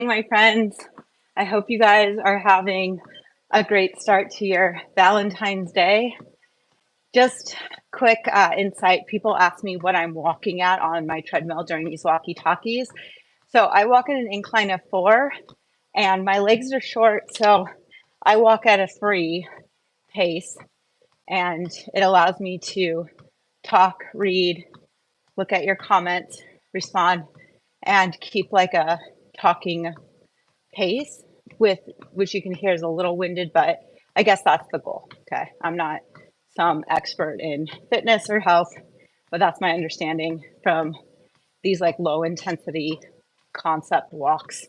My friends. I hope you guys are having a great start to your Valentine's Day. Just quick insight. People ask me what I'm walking at on my treadmill during these walkie-talkies. So I walk at an incline of 4 and my legs are short. So I walk at a 3 pace and it allows me to talk, read, look at your comments, respond, and keep like a talking pace with which you can hear is a little winded, but I guess that's the goal. Okay. I'm not some expert in fitness or health, but that's my understanding from these like low intensity concept walks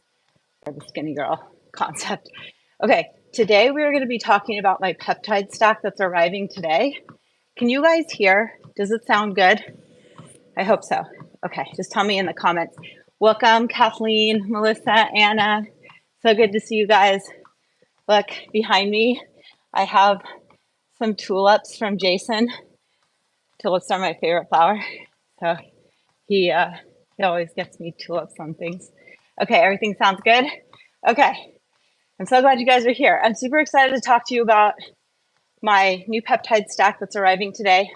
for the skinny girl concept. Okay. Today we are going to be talking about my peptide stack that's arriving today. Can you guys hear? Does it sound good? I hope so. Okay. Just tell me in the comments. Welcome, Kathleen, Melissa, Anna. So good to see you guys. Look behind me. I have some tulips from Jason. Tulips are my favorite flower. So he always gets me tulips on things. Okay, everything sounds good? Okay. I'm so glad you guys are here. I'm super excited to talk to you about my new peptide stack that's arriving today.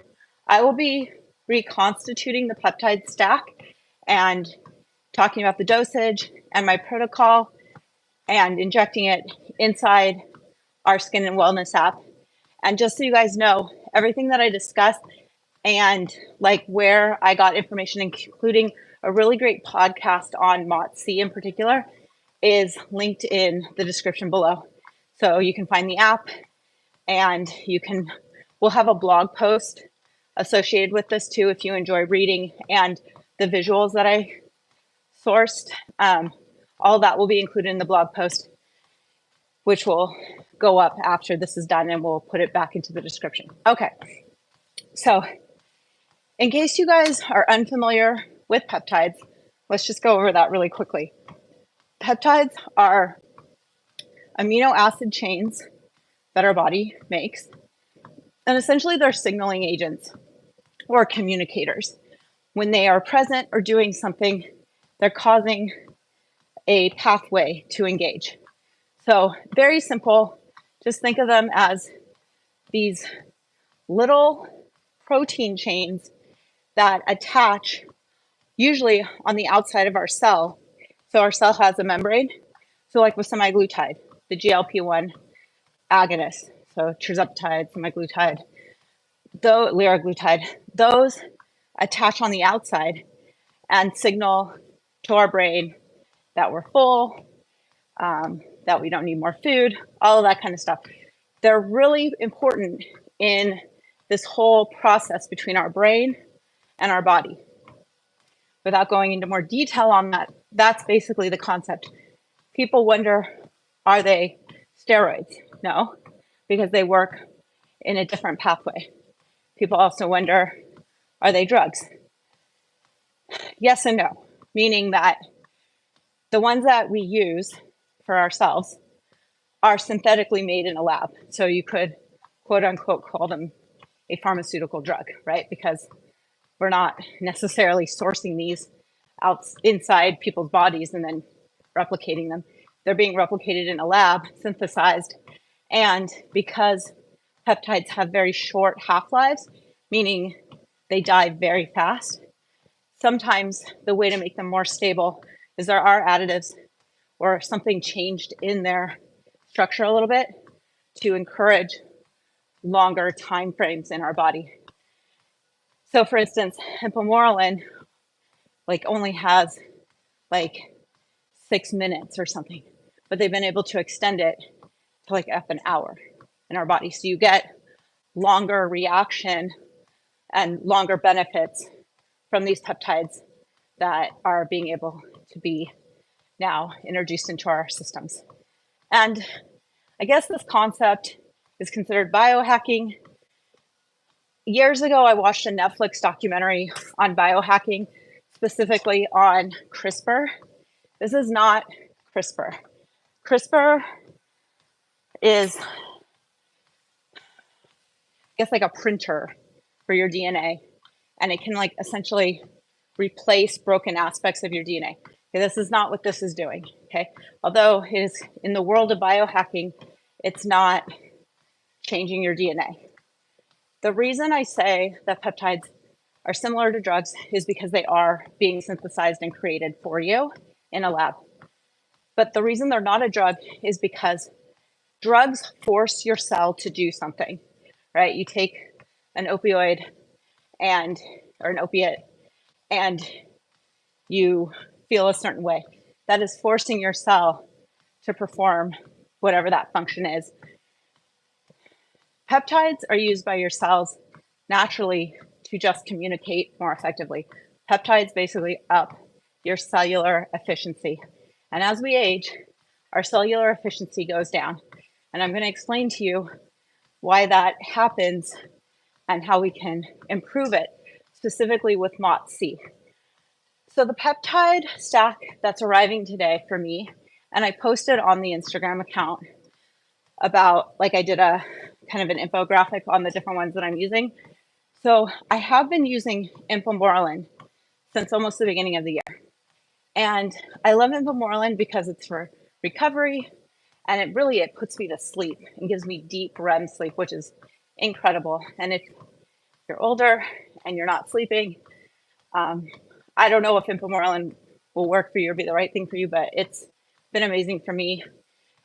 I will be reconstituting the peptide stack and talking about the dosage and my protocol and injecting it inside our Skin and Wellness app. And just so you guys know, everything that I discussed and like where I got information, including a really great podcast on MOTS-c in particular, is linked in the description below. So you can find the app and we'll have a blog post associated with this too if you enjoy reading and the visuals that I sourced. All that will be included in the blog post, which will go up after this is done and we'll put it back into the description. Okay, so in case you guys are unfamiliar with peptides, let's just go over that really quickly. Peptides are amino acid chains that our body makes, and essentially they're signaling agents or communicators. When they are present or doing something, they're causing a pathway to engage. So very simple, just think of them as these little protein chains that attach usually on the outside of our cell. So our cell has a membrane. So like with semaglutide, the GLP-1 agonist, so tirzepatide, semaglutide, liraglutide, those attach on the outside and signal to our brain that we're full, that we don't need more food, all of that kind of stuff. They're really important in this whole process between our brain and our body. Without going into more detail on that, that's basically the concept. People wonder, are they steroids? No, because they work in a different pathway. People also wonder, are they drugs? Yes and no, meaning that the ones that we use for ourselves are synthetically made in a lab. So you could, quote unquote, call them a pharmaceutical drug, right? Because we're not necessarily sourcing these out inside people's bodies and then replicating them. They're being replicated in a lab, synthesized. And because peptides have very short half-lives, meaning they die very fast, sometimes the way to make them more stable is there are additives or something changed in their structure a little bit to encourage longer time frames in our body. So for instance, Ipamorelin only has 6 minutes or something, but they've been able to extend it to an hour in our body. So you get longer reaction and longer benefits from these peptides that are being able to be now introduced into our systems. And I guess this concept is considered biohacking. Years ago, I watched a Netflix documentary on biohacking, specifically on CRISPR. This is not CRISPR. CRISPR is, I guess, like a printer for your DNA, and it can essentially replace broken aspects of your DNA. Okay, this is not what this is doing. okay? Although it is in the world of biohacking, it's not changing your DNA. The reason I say that peptides are similar to drugs is because they are being synthesized and created for you in a lab. But the reason they're not a drug is because drugs force your cell to do something, right? You take an opioid or an opiate and you feel a certain way. That is forcing your cell to perform whatever that function is. Peptides are used by your cells naturally to just communicate more effectively. Peptides basically up your cellular efficiency. And as we age, our cellular efficiency goes down. And I'm going to explain to you why that happens and how we can improve it, specifically with MOTS-c. So the peptide stack that's arriving today for me, and I posted on the Instagram account about, like I did a kind of an infographic on the different ones that I'm using. So I have been using Ipamorelin since almost the beginning of the year. And I love Ipamorelin because it's for recovery, and it puts me to sleep and gives me deep REM sleep, which is incredible. And if you're older and you're not sleeping, I don't know if Ipamorelin will work for you or be the right thing for you, but it's been amazing for me.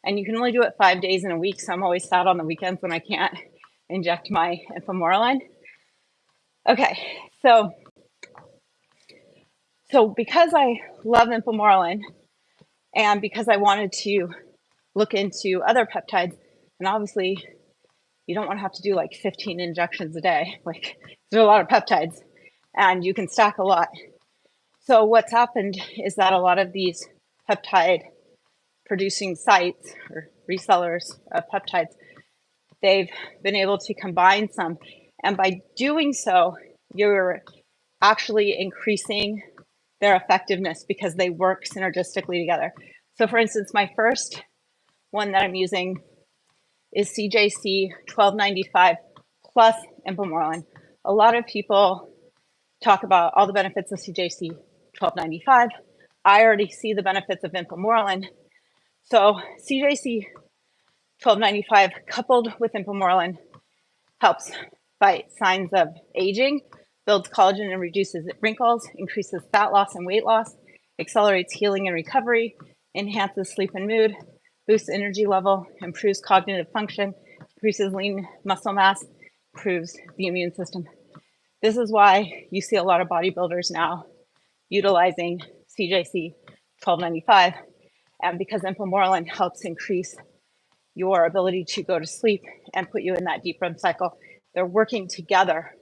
And you can only do it 5 days in a week, so I'm always sad on the weekends when I can't inject my Ipamorelin. Okay, so because I love Ipamorelin and because I wanted to look into other peptides, and obviously you don't want to have to do like 15 injections a day. Like, there's a lot of peptides and you can stack a lot. So what's happened is that a lot of these peptide producing sites or resellers of peptides, they've been able to combine some. And by doing so, you're actually increasing their effectiveness because they work synergistically together. So for instance, my first one that I'm using is CJC 1295 plus Ipamorelin. A lot of people talk about all the benefits of CJC 1295. I already see the benefits of Ipamorelin. So CJC 1295 coupled with Ipamorelin helps fight signs of aging, builds collagen and reduces wrinkles, increases fat loss and weight loss, accelerates healing and recovery, enhances sleep and mood, boosts energy level, improves cognitive function, increases lean muscle mass, improves the immune system. This is why you see a lot of bodybuilders now utilizing CJC 1295, and because Ipamorelin helps increase your ability to go to sleep and put you in that deep REM cycle. They're working together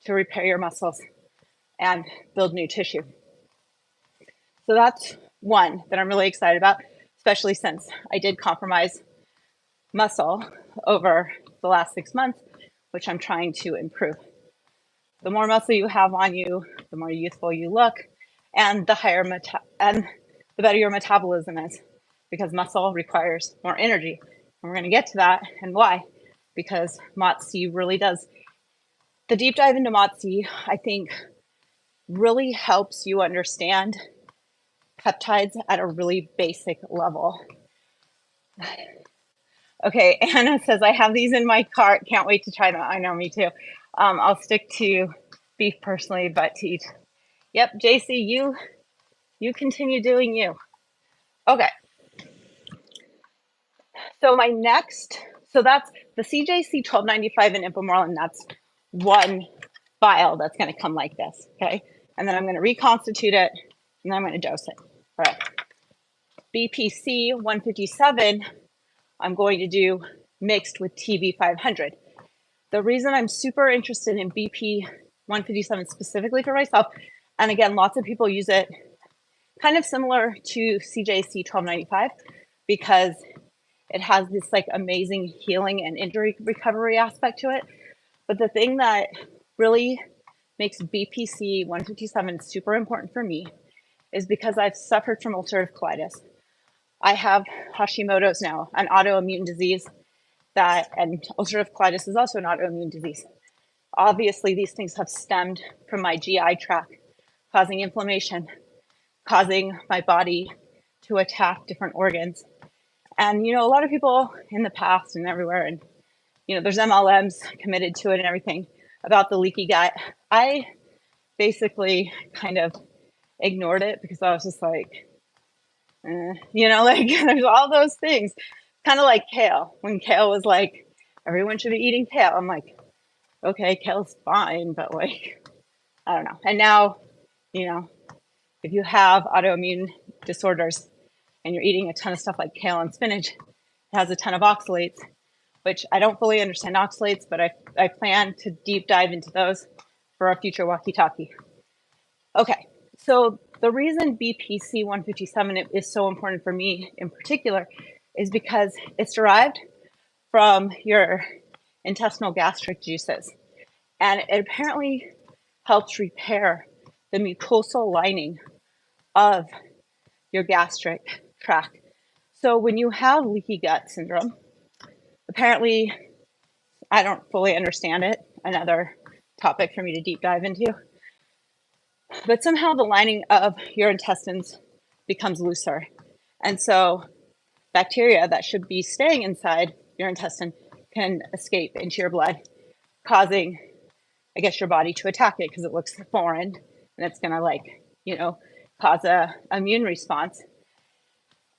to repair your muscles and build new tissue. So that's one that I'm really excited about, especially since I did compromise muscle over the last 6 months, which I'm trying to improve. The more muscle you have on you, the more youthful you look, and the better your metabolism is, because muscle requires more energy. And we're going to get to that and why, because MOTS-c really does. The deep dive into MOTS-c, I think, really helps you understand peptides at a really basic level. Okay, Anna says, I have these in my cart. Can't wait to try them. I know, me too. I'll stick to beef personally, but to eat. Yep, JC, you continue doing you. Okay. So that's the CJC 1295 and Ipamorelin. That's one vial that's going to come like this, okay? And then I'm going to reconstitute it, and then I'm going to dose it. All right. BPC 157, I'm going to do mixed with TB 500. The reason I'm super interested in BP 157 specifically for myself, and again, lots of people use it kind of similar to CJC 1295 because it has this like amazing healing and injury recovery aspect to it. But the thing that really makes BPC 157 super important for me is because I've suffered from ulcerative colitis. I have Hashimoto's now, an autoimmune disease and ulcerative colitis is also an autoimmune disease. Obviously, these things have stemmed from my GI tract, causing inflammation, causing my body to attack different organs. And, you know, a lot of people in the past and everywhere, and, you know, there's MLMs committed to it and everything about the leaky gut. I basically kind of ignored it because I was just like, you know, like there's all those things, kind of like kale. When kale was like, everyone should be eating kale. I'm like, okay, kale's fine, but like, I don't know. And now, you know, if you have autoimmune disorders and you're eating a ton of stuff like kale and spinach, it has a ton of oxalates, which I don't fully understand oxalates, but I plan to deep dive into those for a future walkie-talkie. Okay, so the reason BPC 157 is so important for me in particular is because it's derived from your intestinal gastric juices. And it apparently helps repair the mucosal lining of your gastric tract. So when you have leaky gut syndrome, apparently, I don't fully understand it, another topic for me to deep dive into, but somehow the lining of your intestines becomes looser. And so bacteria that should be staying inside your intestine can escape into your blood, causing, I guess, your body to attack it because it looks foreign and it's gonna, like, you know, cause a immune response.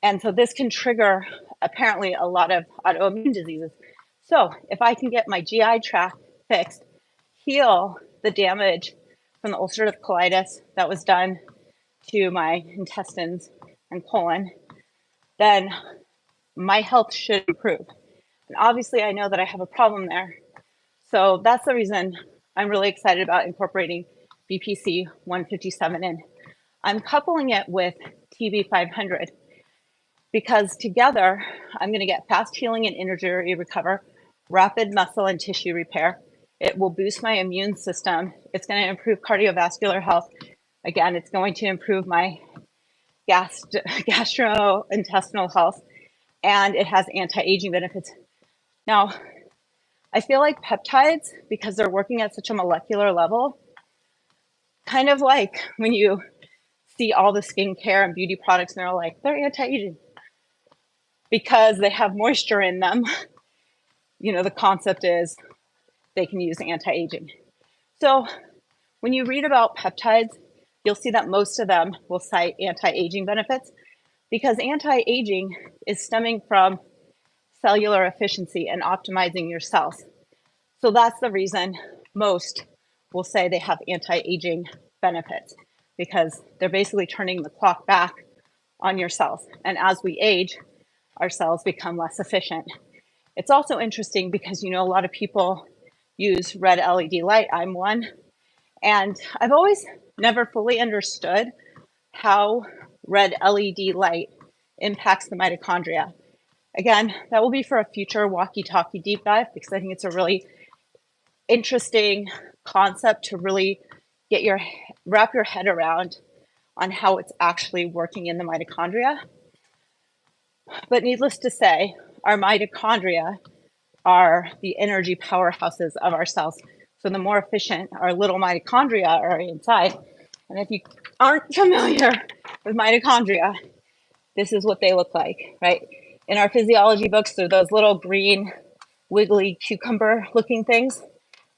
And so this can trigger apparently a lot of autoimmune diseases. So if I can get my GI tract fixed, heal the damage from the ulcerative colitis that was done to my intestines and colon, then my health should improve. And obviously I know that I have a problem there. So that's the reason I'm really excited about incorporating BPC 157 in. I'm coupling it with TB 500 because together I'm going to get fast healing and injury recover, rapid muscle and tissue repair. It will boost my immune system. It's going to improve cardiovascular health. Again, it's going to improve my gastrointestinal health, and it has anti-aging benefits. Now, I feel like peptides, because they're working at such a molecular level, kind of like when you see all the skincare and beauty products and they're like, they're anti-aging because they have moisture in them. You know, the concept is they can use anti-aging. So when you read about peptides, you'll see that most of them will cite anti-aging benefits because anti-aging is stemming from cellular efficiency and optimizing your cells. So that's the reason most will say they have anti-aging benefits because they're basically turning the clock back on your cells. And as we age, our cells become less efficient. It's also interesting because, you know, a lot of people use red LED light. I'm one. And I've always never fully understood how red LED light impacts the mitochondria. Again, that will be for a future walkie-talkie deep dive because I think it's a really interesting concept to really wrap your head around on how it's actually working in the mitochondria. But needless to say, our mitochondria are the energy powerhouses of our cells. So the more efficient our little mitochondria are inside. And if you aren't familiar with mitochondria, this is what they look like, right? In our physiology books, they're those little green, wiggly cucumber looking things.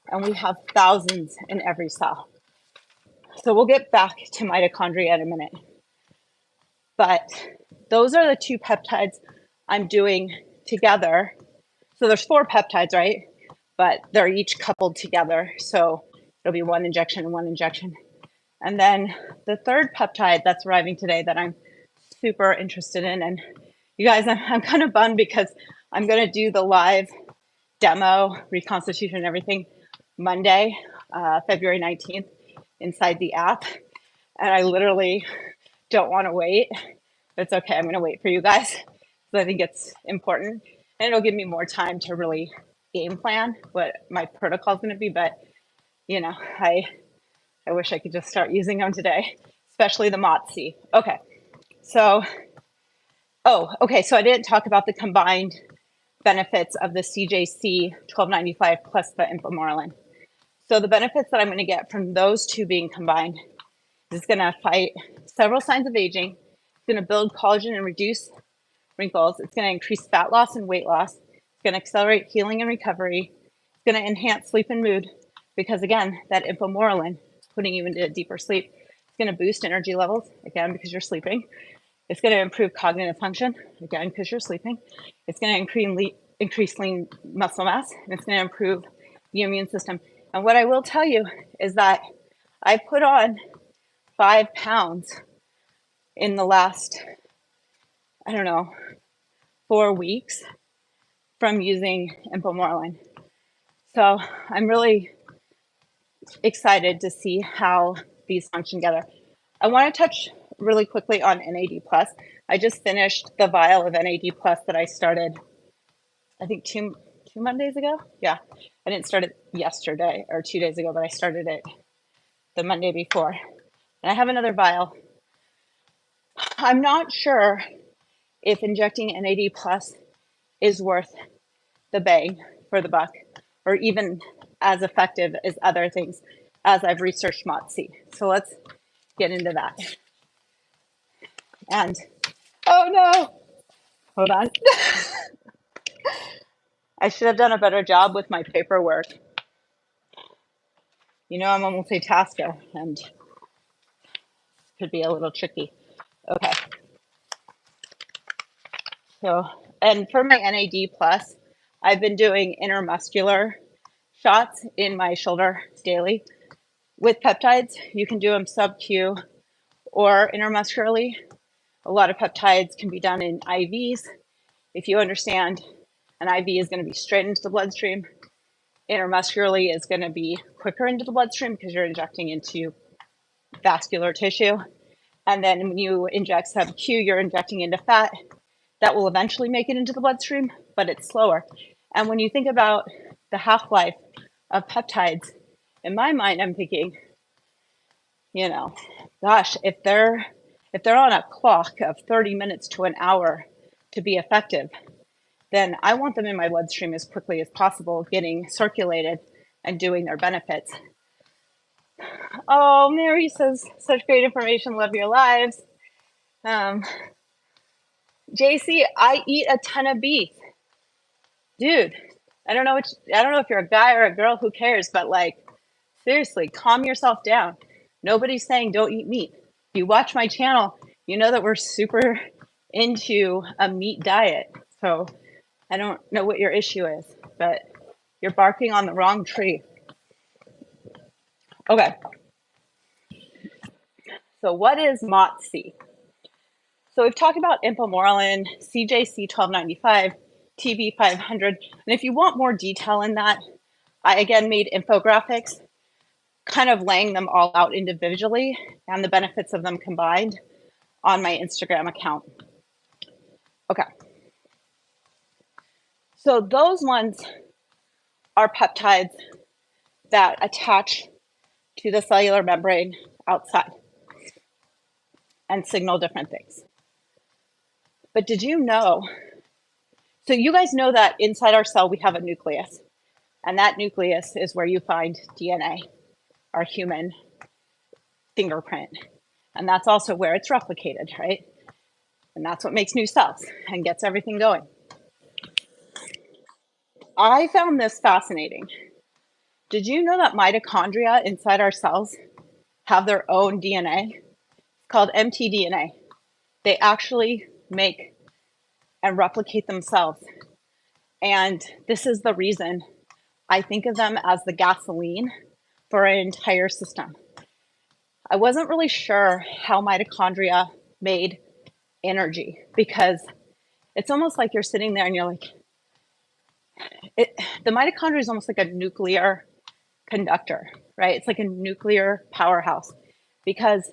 And we have thousands in every cell. So we'll get back to mitochondria in a minute. But those are the two peptides I'm doing together. So there's 4 peptides, right? But they're each coupled together. So it'll be one injection and one injection. And then the third peptide that's arriving today that I'm super interested in. And you guys, I'm kind of bummed because I'm going to do the live demo, reconstitution and everything Monday, February 19th inside the app. And I literally don't want to wait. But it's okay. I'm going to wait for you guys. So I think it's important. And it'll give me more time to really game plan what my protocol is going to be. But, you know, I wish I could just start using them today, especially the MOTS-c. Okay. So, okay. So I didn't talk about the combined benefits of the CJC 1295 plus the Ipamorelin. So the benefits that I'm going to get from those two being combined is going to fight several signs of aging. going to build collagen and reduce wrinkles. It's going to increase fat loss and weight loss. It's going to accelerate healing and recovery. It's going to enhance sleep and mood because, again, that Ipamorelin is putting you into a deeper sleep. It's going to boost energy levels, again, because you're sleeping. It's going to improve cognitive function, again, because you're sleeping. It's going to increase lean muscle mass, and it's going to improve the immune system. And what I will tell you is that I put on 5 pounds in the last, I don't know, 4 weeks from using Ipamorelin. So I'm really excited to see how these function together. I want to touch really quickly on NAD+. I just finished the vial of NAD+ that I started, I think two Mondays ago. Yeah, I didn't start it yesterday or 2 days ago, but I started it the Monday before. And I have another vial. I'm not sure if injecting NAD+ is worth the bang for the buck, or even as effective as other things, as I've researched MOTS-c. So let's get into that. And, oh no, hold on. I should have done a better job with my paperwork. You know, I'm a multitasker and could be a little tricky. Okay. So, and for my NAD+, I've been doing intermuscular shots in my shoulder daily. With peptides, you can do them sub-Q or intermuscularly. A lot of peptides can be done in IVs. If you understand, an IV is going to be straight into the bloodstream. Intermuscularly is going to be quicker into the bloodstream because you're injecting into vascular tissue. And then when you inject sub-Q, you're injecting into fat. That will eventually make it into the bloodstream, but it's slower. And when you think about the half-life of peptides, in my mind, I'm thinking, you know, gosh, if they're on a clock of 30 minutes to an hour to be effective, then I want them in my bloodstream as quickly as possible, getting circulated and doing their benefits. Oh, Mary says, such great information, love your lives. JC, I eat a ton of beef. Dude, I don't know if you're a guy or a girl, who cares, but like, seriously, calm yourself down. Nobody's saying don't eat meat. If you watch my channel, you know that we're super into a meat diet. So I don't know what your issue is, but you're barking on the wrong tree. Okay. So what is MOTS-c? So we've talked about Ipamorelin, CJC 1295, TB 500. And if you want more detail in that, I again made infographics, kind of laying them all out individually and the benefits of them combined on my Instagram account. Okay. So those ones are peptides that attach to the cellular membrane outside and signal different things. But did you know, so you guys know that inside our cell we have a nucleus, and that nucleus is where you find DNA, our human fingerprint. And that's also where it's replicated, right? And that's what makes new cells and gets everything going. I found this fascinating. Did you know that mitochondria inside our cells have their own DNA? It's called mtDNA. They actually make and replicate themselves. And this is the reason I think of them as the gasoline for an entire system. I wasn't really sure how mitochondria made energy, because it's almost like you're sitting there and you're like, the mitochondria is almost like a nuclear conductor, right? It's like a nuclear powerhouse, because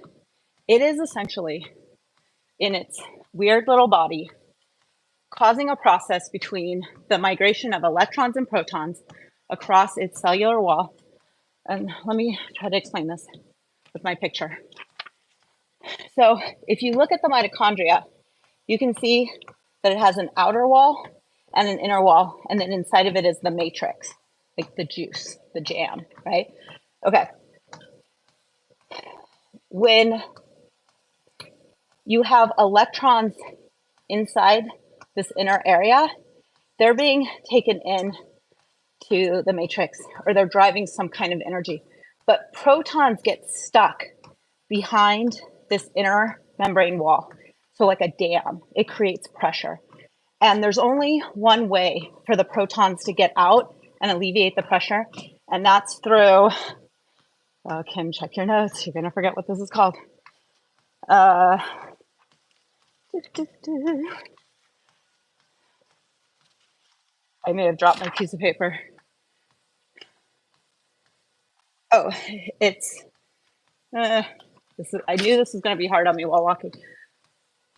it is essentially in its weird little body causing a process between the migration of electrons and protons across its cellular wall. And let me try to explain this with my picture. So if you look at the mitochondria, you can see that it has an outer wall and an inner wall, and then inside of it is the matrix, like the juice, the jam, right? Okay. When you have electrons inside this inner area. They're being taken in to the matrix, or they're driving some kind of energy. But protons get stuck behind this inner membrane wall. So like a dam, it creates pressure. And there's only one way for the protons to get out and alleviate the pressure, and that's through, Kim, check your notes. You're gonna forget what this is called. I may have dropped my piece of paper. Oh, it's, I knew this was gonna be hard on me while walking.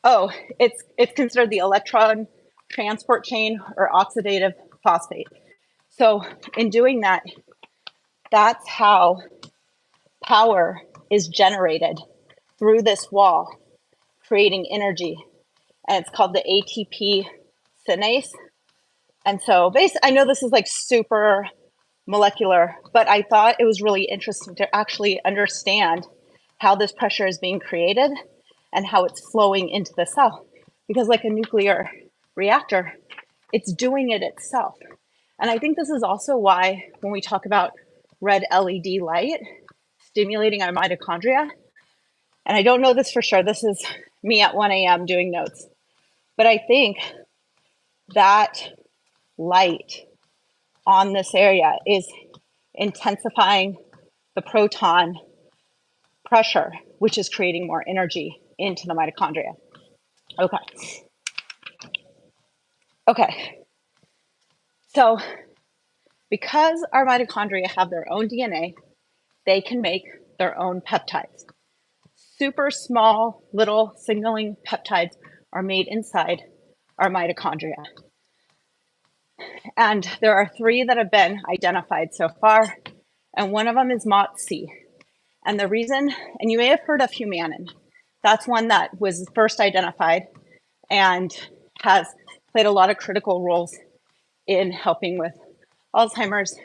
Oh, it's considered the electron transport chain or oxidative phosphate. So in doing that, that's how power is generated through this wall, creating energy. And it's called the ATP synase. And so I know this is like super molecular, but I thought it was really interesting to actually understand how this pressure is being created and how it's flowing into the cell. Because like a nuclear reactor, it's doing it itself. And I think this is also why when we talk about red LED light stimulating our mitochondria, and I don't know this for sure, this is me at 1 a.m. doing notes, but I think that light on this area is intensifying the proton pressure, which is creating more energy into the mitochondria. Okay. So because our mitochondria have their own DNA, they can make their own peptides. Super small little signaling peptides are made inside our mitochondria. And there are 3 that have been identified so far, and one of them is MOTS-c. And the reason, and you may have heard of humanin, that's one that was first identified and has played a lot of critical roles in helping with Alzheimer's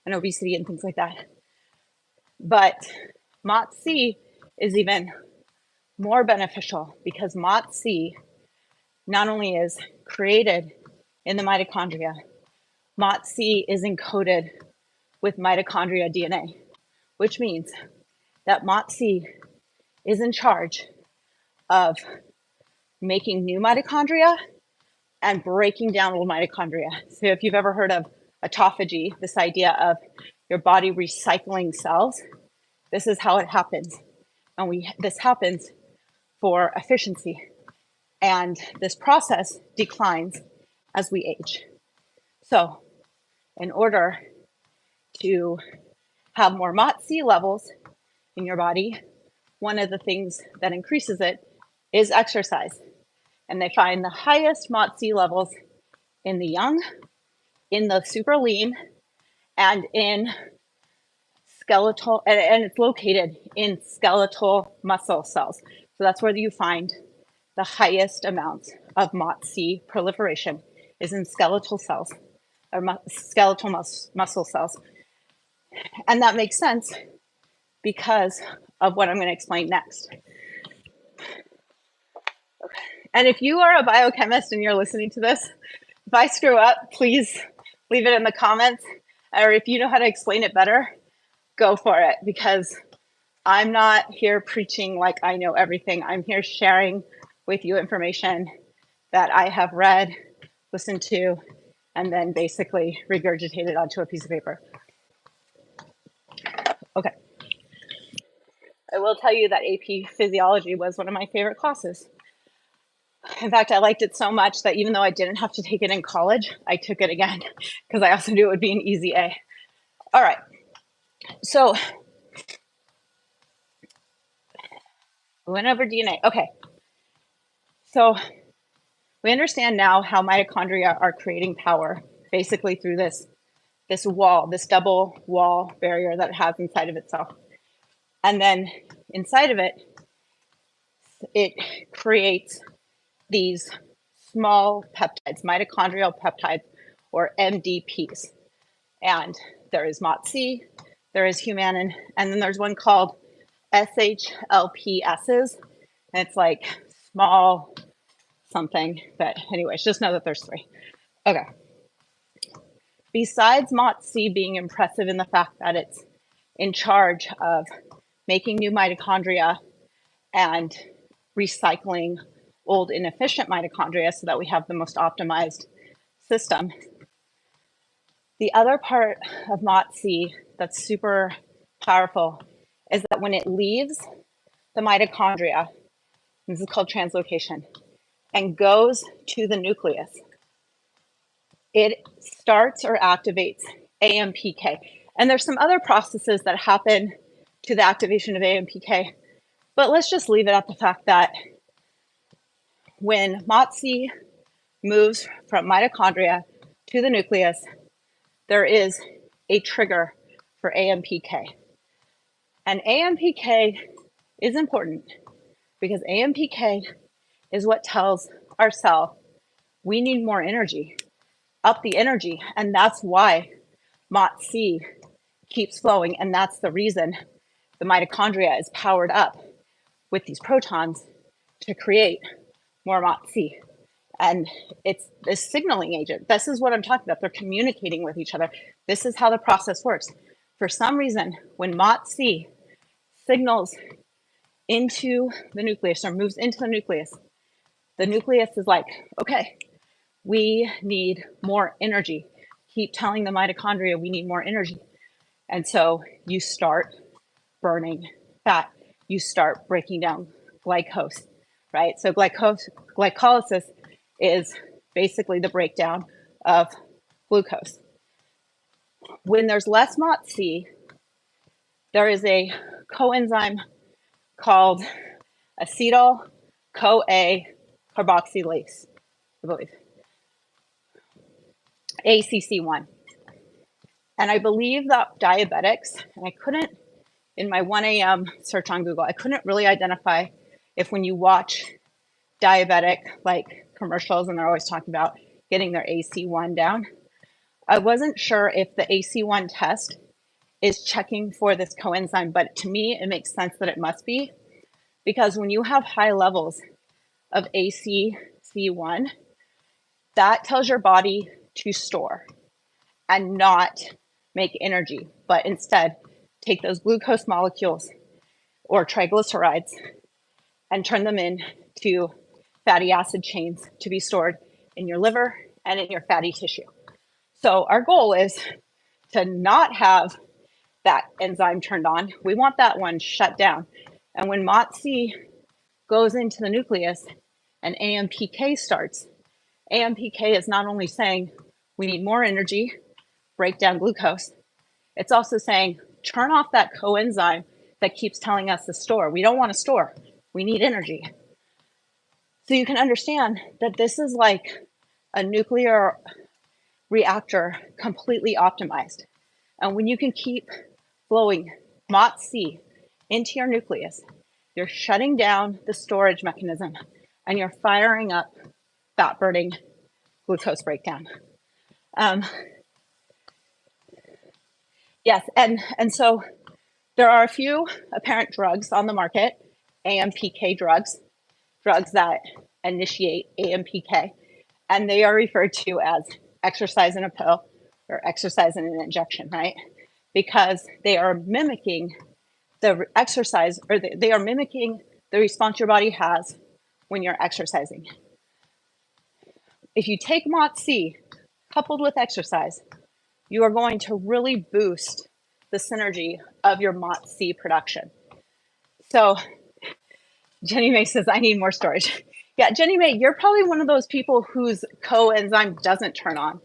and obesity and things like that. But MOTS-c is even more beneficial because MOTS-c not only is created in the mitochondria, MOTS-c is encoded with mitochondria DNA, which means that MOTS-c is in charge of making new mitochondria and breaking down old mitochondria. So if you've ever heard of autophagy, this idea of your body recycling cells, this is how it happens. And this happens for efficiency. And this process declines as we age. So in order to have more MOTS-c levels in your body, one of the things that increases it is exercise. And they find the highest MOTS-c levels in the young, in the super lean, and in skeletal, and it's located in skeletal muscle cells. So that's where you find the highest amounts of MOTS-c proliferation is in skeletal cells, or skeletal muscle cells. And that makes sense because of what I'm going to explain next. Okay. And if you are a biochemist and you're listening to this, if I screw up, please leave it in the comments. Or if you know how to explain it better, go for it, because I'm not here preaching like I know everything. I'm here sharing with you information that I have read, listened to, and then basically regurgitated onto a piece of paper. Okay. I will tell you that AP Physiology was one of my favorite classes. In fact, I liked it so much that even though I didn't have to take it in college, I took it again because I also knew it would be an easy A. All right. So we went over DNA. Okay. So we understand now how mitochondria are creating power basically through this wall, this double wall barrier that it has inside of itself. And then inside of it, it creates these small peptides, mitochondrial peptides, or MDPs. And there is MOTS-c, there is humanin, and then there's one called SHLPSs. And it's like small something, but anyways, just know that there's 3. Okay. Besides MOTS-c being impressive in the fact that it's in charge of making new mitochondria and recycling old inefficient mitochondria so that we have the most optimized system, the other part of MOTS-c that's super powerful is that when it leaves the mitochondria, this is called translocation, and goes to the nucleus, it starts or activates AMPK. And there's some other processes that happen to the activation of AMPK, but let's just leave it at the fact that when MOTS-c moves from mitochondria to the nucleus, there is a trigger for AMPK. And AMPK is important because AMPK is what tells our cell we need more energy, up the energy, and that's why MOTS-c keeps flowing, and that's the reason the mitochondria is powered up with these protons to create more MOTS-c. And it's a signaling agent. This is what I'm talking about. They're communicating with each other. This is how the process works. For some reason, when MOTS-c signals into the nucleus or moves into the nucleus is like, okay, we need more energy. Keep telling the mitochondria we need more energy. And so you start burning fat. You start breaking down glycose, right? So glycolysis is basically the breakdown of glucose. When there's less MOTS-c, there is a coenzyme called acetyl-CoA carboxylase, I believe, ACC1. And I believe that diabetics, and I couldn't, in my 1 a.m. search on Google, I couldn't really identify if when you watch diabetic like commercials and they're always talking about getting their AC1 down, I wasn't sure if the AC1 test is checking for this coenzyme, but to me, it makes sense that it must be, because when you have high levels of ACC1, that tells your body to store and not make energy, but instead take those glucose molecules or triglycerides and turn them into fatty acid chains to be stored in your liver and in your fatty tissue. So our goal is to not have that enzyme turned on. We want that one shut down. And when MOTS-c goes into the nucleus and AMPK starts, AMPK is not only saying we need more energy, break down glucose, it's also saying turn off that coenzyme that keeps telling us to store. We don't want to store. We need energy. So you can understand that this is like a nuclear reactor completely optimized. And when you can keep flowing MOTS-c into your nucleus, you're shutting down the storage mechanism and you're firing up fat burning glucose breakdown. Yes, and so there are a few apparent drugs on the market, AMPK drugs that initiate AMPK, and they are referred to as exercise in a pill or exercise in an injection, right? Because they are mimicking the exercise, or they are mimicking the response your body has when you're exercising. If you take MOTS-c coupled with exercise, you are going to really boost the synergy of your MOTS-c production. So Jenny May says, I need more storage. Yeah, Jenny May, you're probably one of those people whose coenzyme doesn't turn on.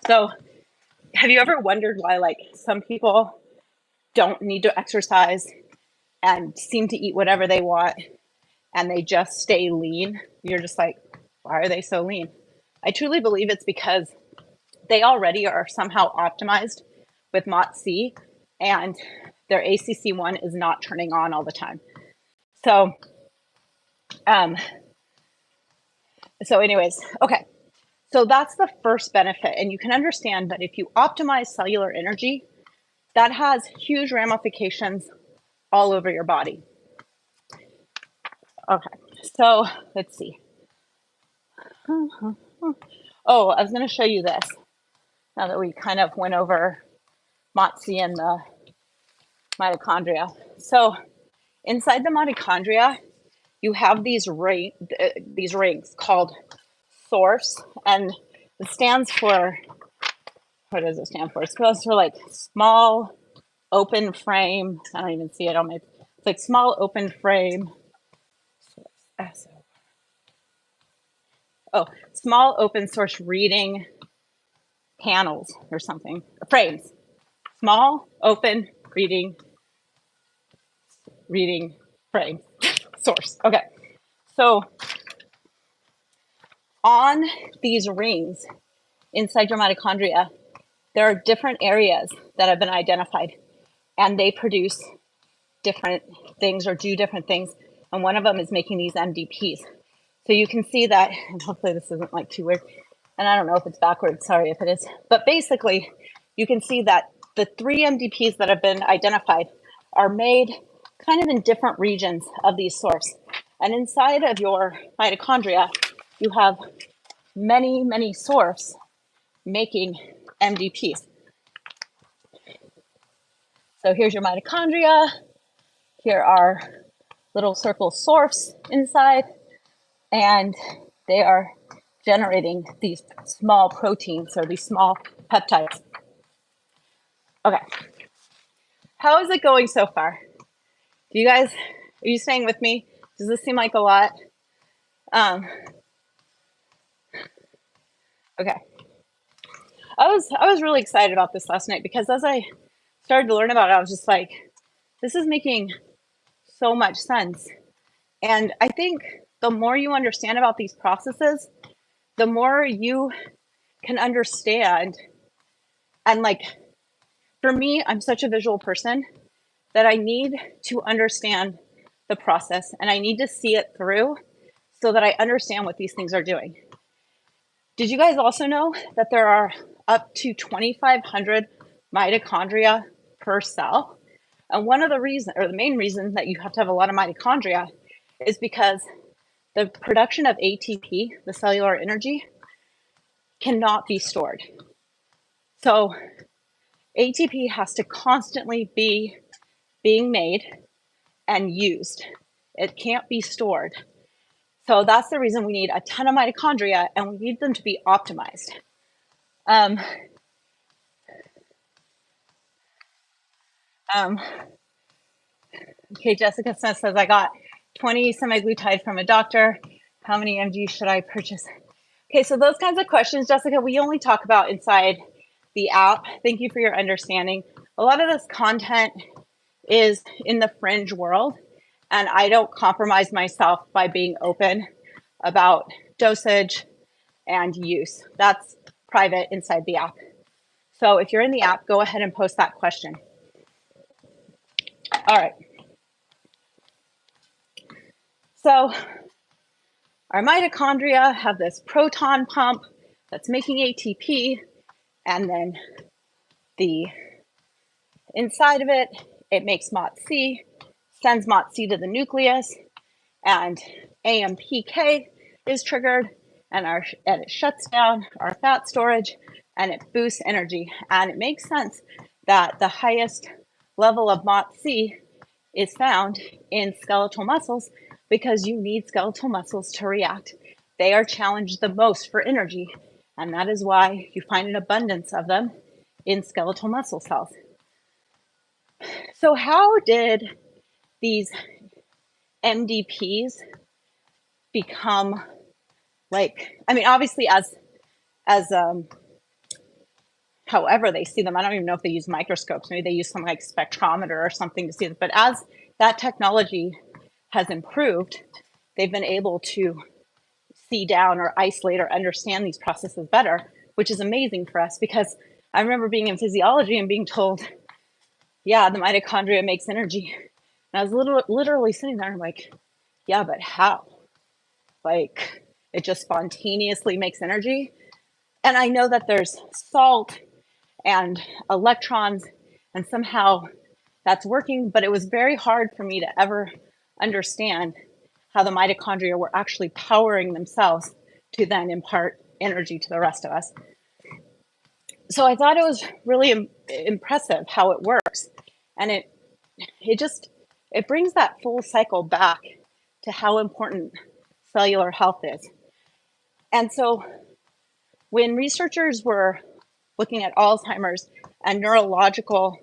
So have you ever wondered why like some people don't need to exercise and seem to eat whatever they want and they just stay lean? You're just like, why are they so lean? I truly believe it's because they already are somehow optimized with MOTS-c and their ACC1 is not turning on all the time. So, anyways, okay. So that's the first benefit. And you can understand that if you optimize cellular energy, that has huge ramifications all over your body. Okay, so let's see. Oh, I was going to show you this now that we kind of went over MOTS-c and the mitochondria. So inside the mitochondria, you have these rings called source, and it stands for, what does it stand for? It stands for like small open frame. I don't even see it on my, it's like small open frame. Oh, small open source reading panels or something, frames. Small open reading frame source. Okay, so on these rings inside your mitochondria, there are different areas that have been identified, and they produce different things or do different things. And one of them is making these MDPs. So you can see that, and hopefully this isn't like too weird. And I don't know if it's backwards, sorry if it is. But basically, you can see that the 3 MDPs that have been identified are made kind of in different regions of these source. And inside of your mitochondria, you have many, many source making MDPs. So here's your mitochondria. Here are little circle source inside, and they are generating these small proteins or these small peptides. Okay, how is it going so far? Do you guys, are you staying with me? Does this seem like a lot? Okay. I was really excited about this last night because as I started to learn about it, I was just like, this is making so much sense. And I think the more you understand about these processes, the more you can understand. And like, for me, I'm such a visual person that I need to understand the process and I need to see it through so that I understand what these things are doing. Did you guys also know that there are up to 2,500 mitochondria per cell? And one of the reasons, or the main reason that you have to have a lot of mitochondria is because the production of ATP, the cellular energy, cannot be stored. So ATP has to constantly be being made and used. It can't be stored. So that's the reason we need a ton of mitochondria and we need them to be optimized. Okay, Jessica Smith says, I got 20 semaglutide from a doctor. How many mg should I purchase? Okay, so those kinds of questions, Jessica, we only talk about inside the app. Thank you for your understanding. A lot of this content is in the fringe world, and I don't compromise myself by being open about dosage and use. That's private inside the app. So if you're in the app, go ahead and post that question. All right. So our mitochondria have this proton pump that's making ATP, and then the inside of it, it makes MOTS-c, sends MOTS-c to the nucleus, and AMPK is triggered, and it shuts down our fat storage, and it boosts energy. And it makes sense that the highest level of MOTS-c is found in skeletal muscles because you need skeletal muscles to react. They are challenged the most for energy, and that is why you find an abundance of them in skeletal muscle cells. So how did these MDPs become like, I mean, obviously as however they see them, I don't even know if they use microscopes, maybe they use some like spectrometer or something to see it, but as that technology has improved, they've been able to see down or isolate or understand these processes better, which is amazing for us because I remember being in physiology and being told, yeah, the mitochondria makes energy. And I was literally sitting there and I'm like, yeah, but how? Like, it just spontaneously makes energy. And I know that there's salt and electrons, and somehow that's working, but it was very hard for me to ever understand how the mitochondria were actually powering themselves to then impart energy to the rest of us. So I thought it was really impressive how it works. And it brings that full cycle back to how important cellular health is. And so when researchers were looking at Alzheimer's and neurological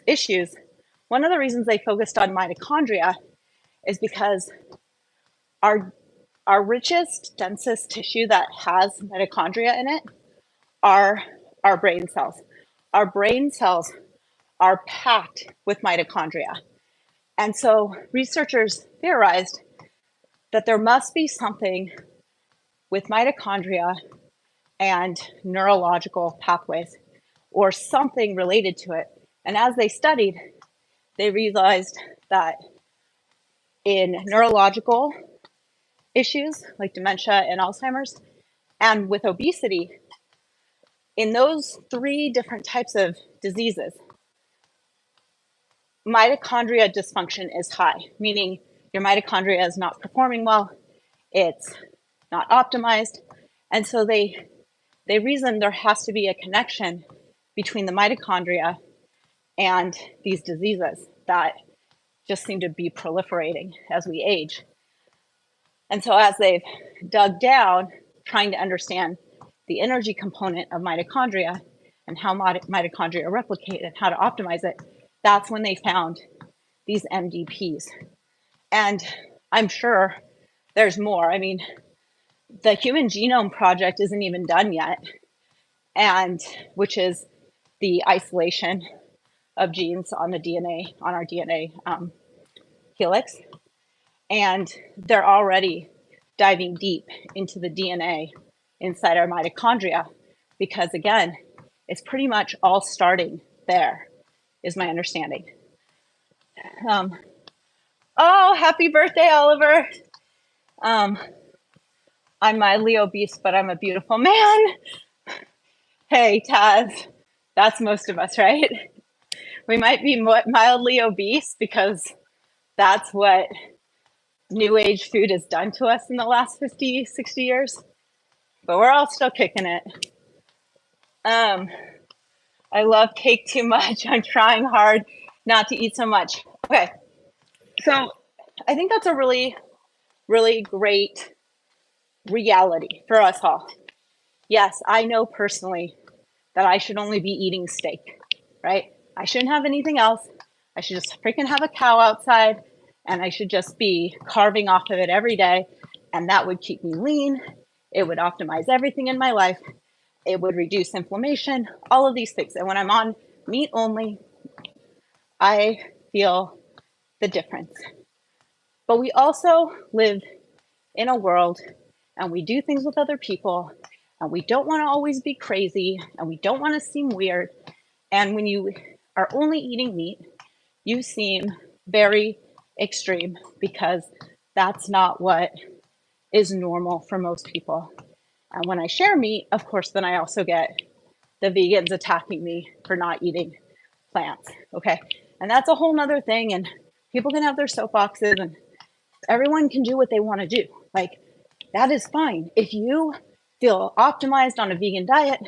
issues, one of the reasons they focused on mitochondria is because our richest, densest tissue that has mitochondria in it are our brain cells. Our brain cells are packed with mitochondria. And so researchers theorized that there must be something with mitochondria and neurological pathways or something related to it. And as they studied, they realized that in neurological issues like dementia and Alzheimer's, and with obesity, in those 3 different types of diseases, mitochondria dysfunction is high, meaning your mitochondria is not performing well, it's not optimized. And so they reason there has to be a connection between the mitochondria and these diseases that just seem to be proliferating as we age. And so as they've dug down, trying to understand the energy component of mitochondria and how mitochondria replicate and how to optimize it, that's when they found these MDPs. And I'm sure there's more. I mean, the Human Genome Project isn't even done yet, and which is the isolation of genes on the DNA, on our DNA helix. And they're already diving deep into the DNA inside our mitochondria because, again, it's pretty much all starting there, is my understanding. Oh, happy birthday, Oliver. I'm mildly obese, but I'm a beautiful man. Hey, Taz, that's most of us, right? We might be mildly obese because that's what new age food has done to us in the last 50, 60 years, but we're all still kicking it. I love cake too much. I'm trying hard not to eat so much. Okay, so I think that's a really, really great reality for us all. Yes, I know personally that I should only be eating steak, right? I shouldn't have anything else. I should just freaking have a cow outside and I should just be carving off of it every day. And that would keep me lean. It would optimize everything in my life. It would reduce inflammation, all of these things. And when I'm on meat only, I feel the difference. But we also live in a world and we do things with other people and we don't want to always be crazy and we don't want to seem weird. And when you are only eating meat, you seem very extreme because that's not what is normal for most people. And when I share meat, of course, then I also get the vegans attacking me for not eating plants, okay? And that's a whole nother thing, and people can have their soapboxes, and everyone can do what they want to do. Like, that is fine. If you feel optimized on a vegan diet,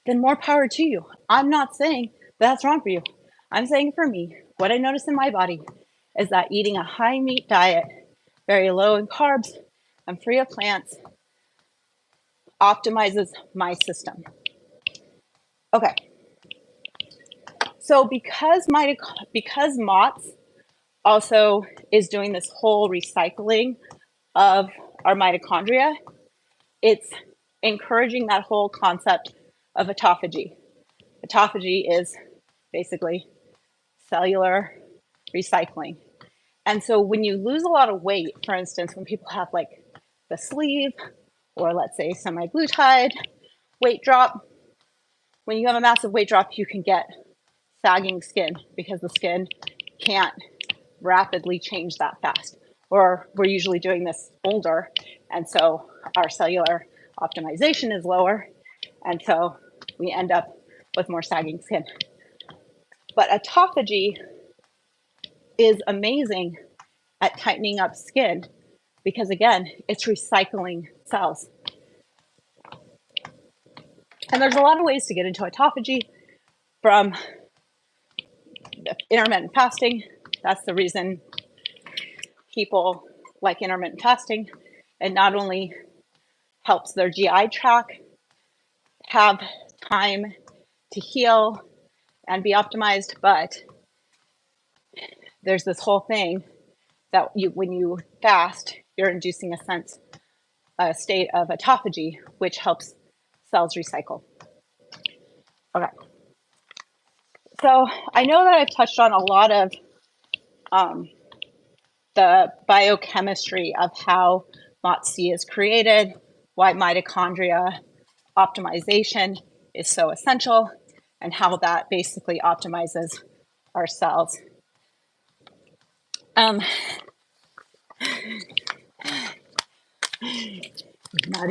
then more power to you. I'm not saying that's wrong for you. I'm saying for me, what I notice in my body is that eating a high meat diet, very low in carbs, and free of plants, optimizes my system. Okay. So because MOTS also is doing this whole recycling of our mitochondria, it's encouraging that whole concept of autophagy. Autophagy is basically cellular recycling. And so when you lose a lot of weight, for instance, when people have like the sleeve or let's say semaglutide weight drop, when you have a massive weight drop, you can get sagging skin because the skin can't rapidly change that fast. Or we're usually doing this older, and so our cellular optimization is lower, and so we end up with more sagging skin. But autophagy is amazing at tightening up skin because, again, it's recycling cells. And there's a lot of ways to get into autophagy, from intermittent fasting. That's the reason people like intermittent fasting. It not only helps their GI tract have time to heal and be optimized, but there's this whole thing that when you fast, you're inducing a state of autophagy, which helps cells recycle. Okay. So I know that I've touched on a lot of the biochemistry of how MOTS-c is created, why mitochondria optimization is so essential, and how that basically optimizes our cells. Not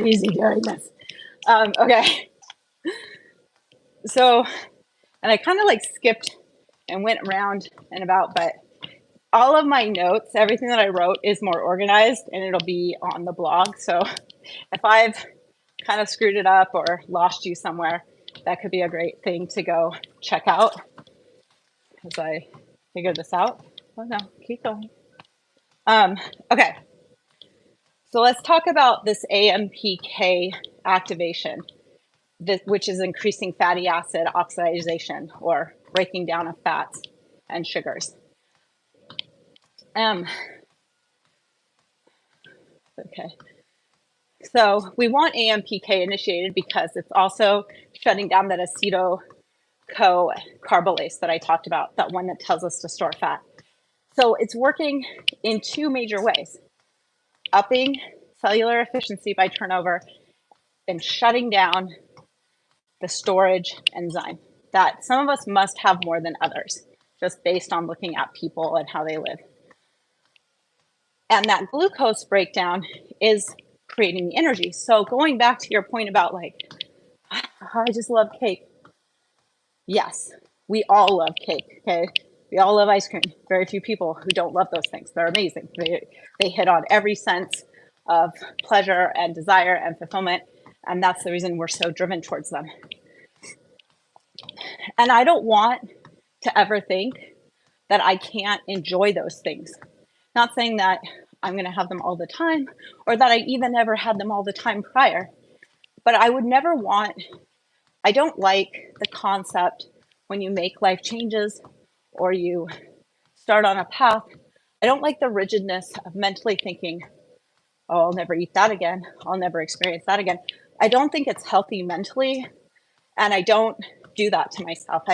easy doing this. Okay. So, and I kind of like skipped and went around and about, but all of my notes, everything that I wrote is more organized and it'll be on the blog. So if I've kind of screwed it up or lost you somewhere, that could be a great thing to go check out as I figure this out. Oh no, keep going. Okay. So let's talk about this AMPK activation, which is increasing fatty acid oxidation or breaking down of fats and sugars. Okay. So we want AMPK initiated because it's also shutting down that acetyl-CoCarbolase that I talked about, that one that tells us to store fat. So it's working in two major ways: upping cellular efficiency by turnover and shutting down the storage enzyme that some of us must have more than others, just based on looking at people and how they live. And that glucose breakdown is creating the energy. So going back to your point about like, I just love cake. Yes, we all love cake, okay? We all love ice cream. Very few people who don't love those things. They're amazing. They hit on every sense of pleasure and desire and fulfillment. And that's the reason we're so driven towards them. And I don't want to ever think that I can't enjoy those things. Not saying that I'm going to have them all the time or that I even ever had them all the time prior, but I would never want, I don't like the concept when you make life changes or you start on a path. I don't like the rigidness of mentally thinking, oh, I'll never eat that again. I'll never experience that again. I don't think it's healthy mentally. And I don't do that to myself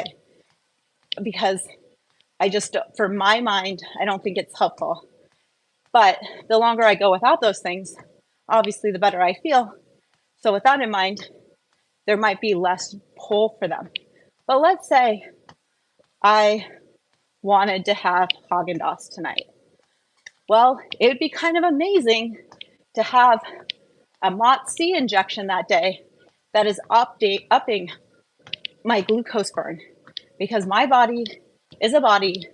because I just, for my mind, I don't think it's helpful. But the longer I go without those things, obviously the better I feel. So with that in mind, there might be less pull for them. But let's say I wanted to have Haagen-Dazs tonight. Well, it would be kind of amazing to have a MOTS-c injection that day that is upping my glucose burn, because my body is a body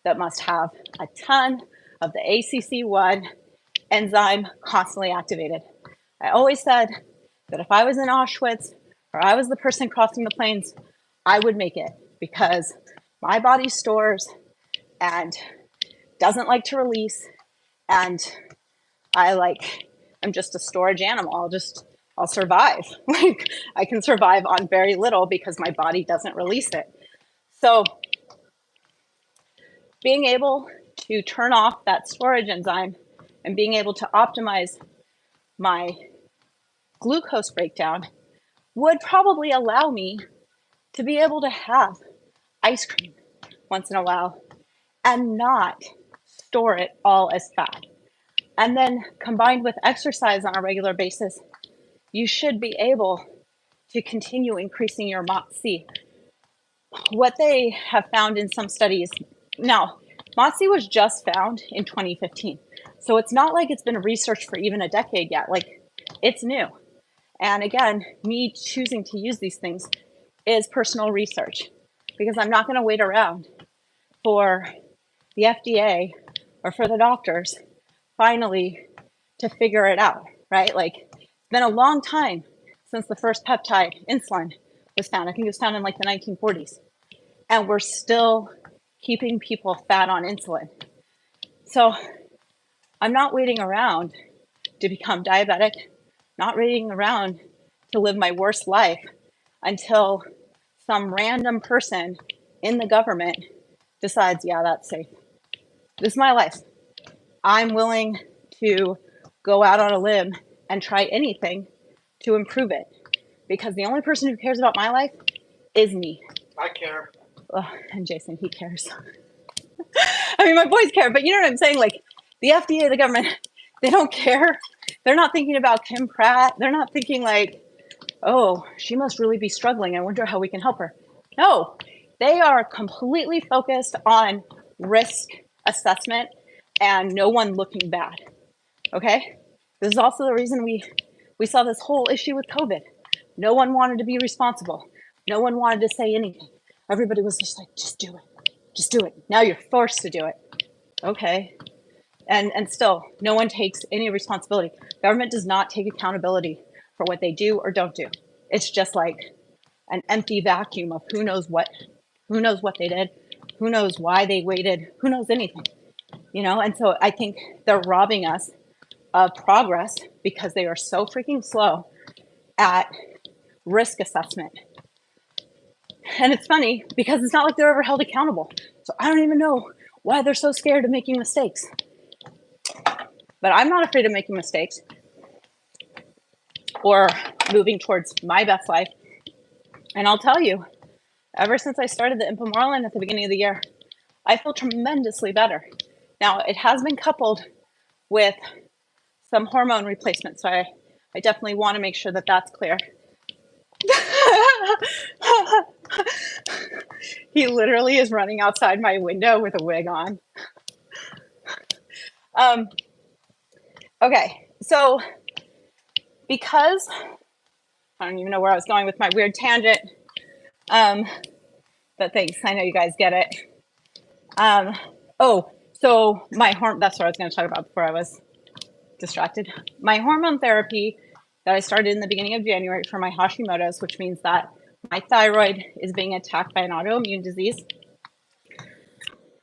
that must have a ton of the ACC1 enzyme constantly activated. I always said that if I was in Auschwitz or I was the person crossing the plains, I would make it, because my body stores and doesn't like to release, and I'm just a storage animal. I'll survive. Like, I can survive on very little because my body doesn't release it. So being able to turn off that storage enzyme and being able to optimize my glucose breakdown would probably allow me to be able to have ice cream once in a while and not store it all as fat. And then combined with exercise on a regular basis, you should be able to continue increasing your MOTS-c. What they have found in some studies, now, MOTS-c was just found in 2015. So it's not like it's been researched for even a decade yet. Like, it's new. And again, me choosing to use these things is personal research, because I'm not going to wait around for the FDA or for the doctors finally to figure it out, right? Like, it's been a long time since the first peptide, insulin, was found. I think it was found in like the 1940s. And we're still keeping people fat on insulin. So I'm not waiting around to become diabetic, not waiting around to live my worst life until some random person in the government decides, yeah, that's safe. This is my life. I'm willing to go out on a limb and try anything to improve it, because the only person who cares about my life is me. I care. Oh, and Jason, he cares. I mean, my boys care, but you know what I'm saying? Like, the FDA, the government, they don't care. They're not thinking about Kim Pratt. They're not thinking like, oh, she must really be struggling. I wonder how we can help her. No, they are completely focused on risk assessment and no one looking bad. Okay? This is also the reason we saw this whole issue with COVID. No one wanted to be responsible. No one wanted to say anything. Everybody was just like, just do it. Just do it. Now you're forced to do it. Okay. And still, no one takes any responsibility. Government does not take accountability for what they do or don't do. It's just like an empty vacuum of who knows what they did, who knows why they waited, who knows anything, you know? And so I think they're robbing us of progress because they are so freaking slow at risk assessment. And it's funny because it's not like they're ever held accountable. So I don't even know why they're so scared of making mistakes. But I'm not afraid of making mistakes or moving towards my best life. And I'll tell you, ever since I started the Ipamorelin at the beginning of the year, I feel tremendously better. Now, it has been coupled with some hormone replacement, so I definitely want to make sure that that's clear. He literally is running outside my window with a wig on. Okay, so because I don't even know where I was going with my weird tangent, but thanks, I know you guys get it. So my that's what I was going to talk about before I was distracted. My hormone therapy that I started in the beginning of January for my Hashimoto's, which means that my thyroid is being attacked by an autoimmune disease.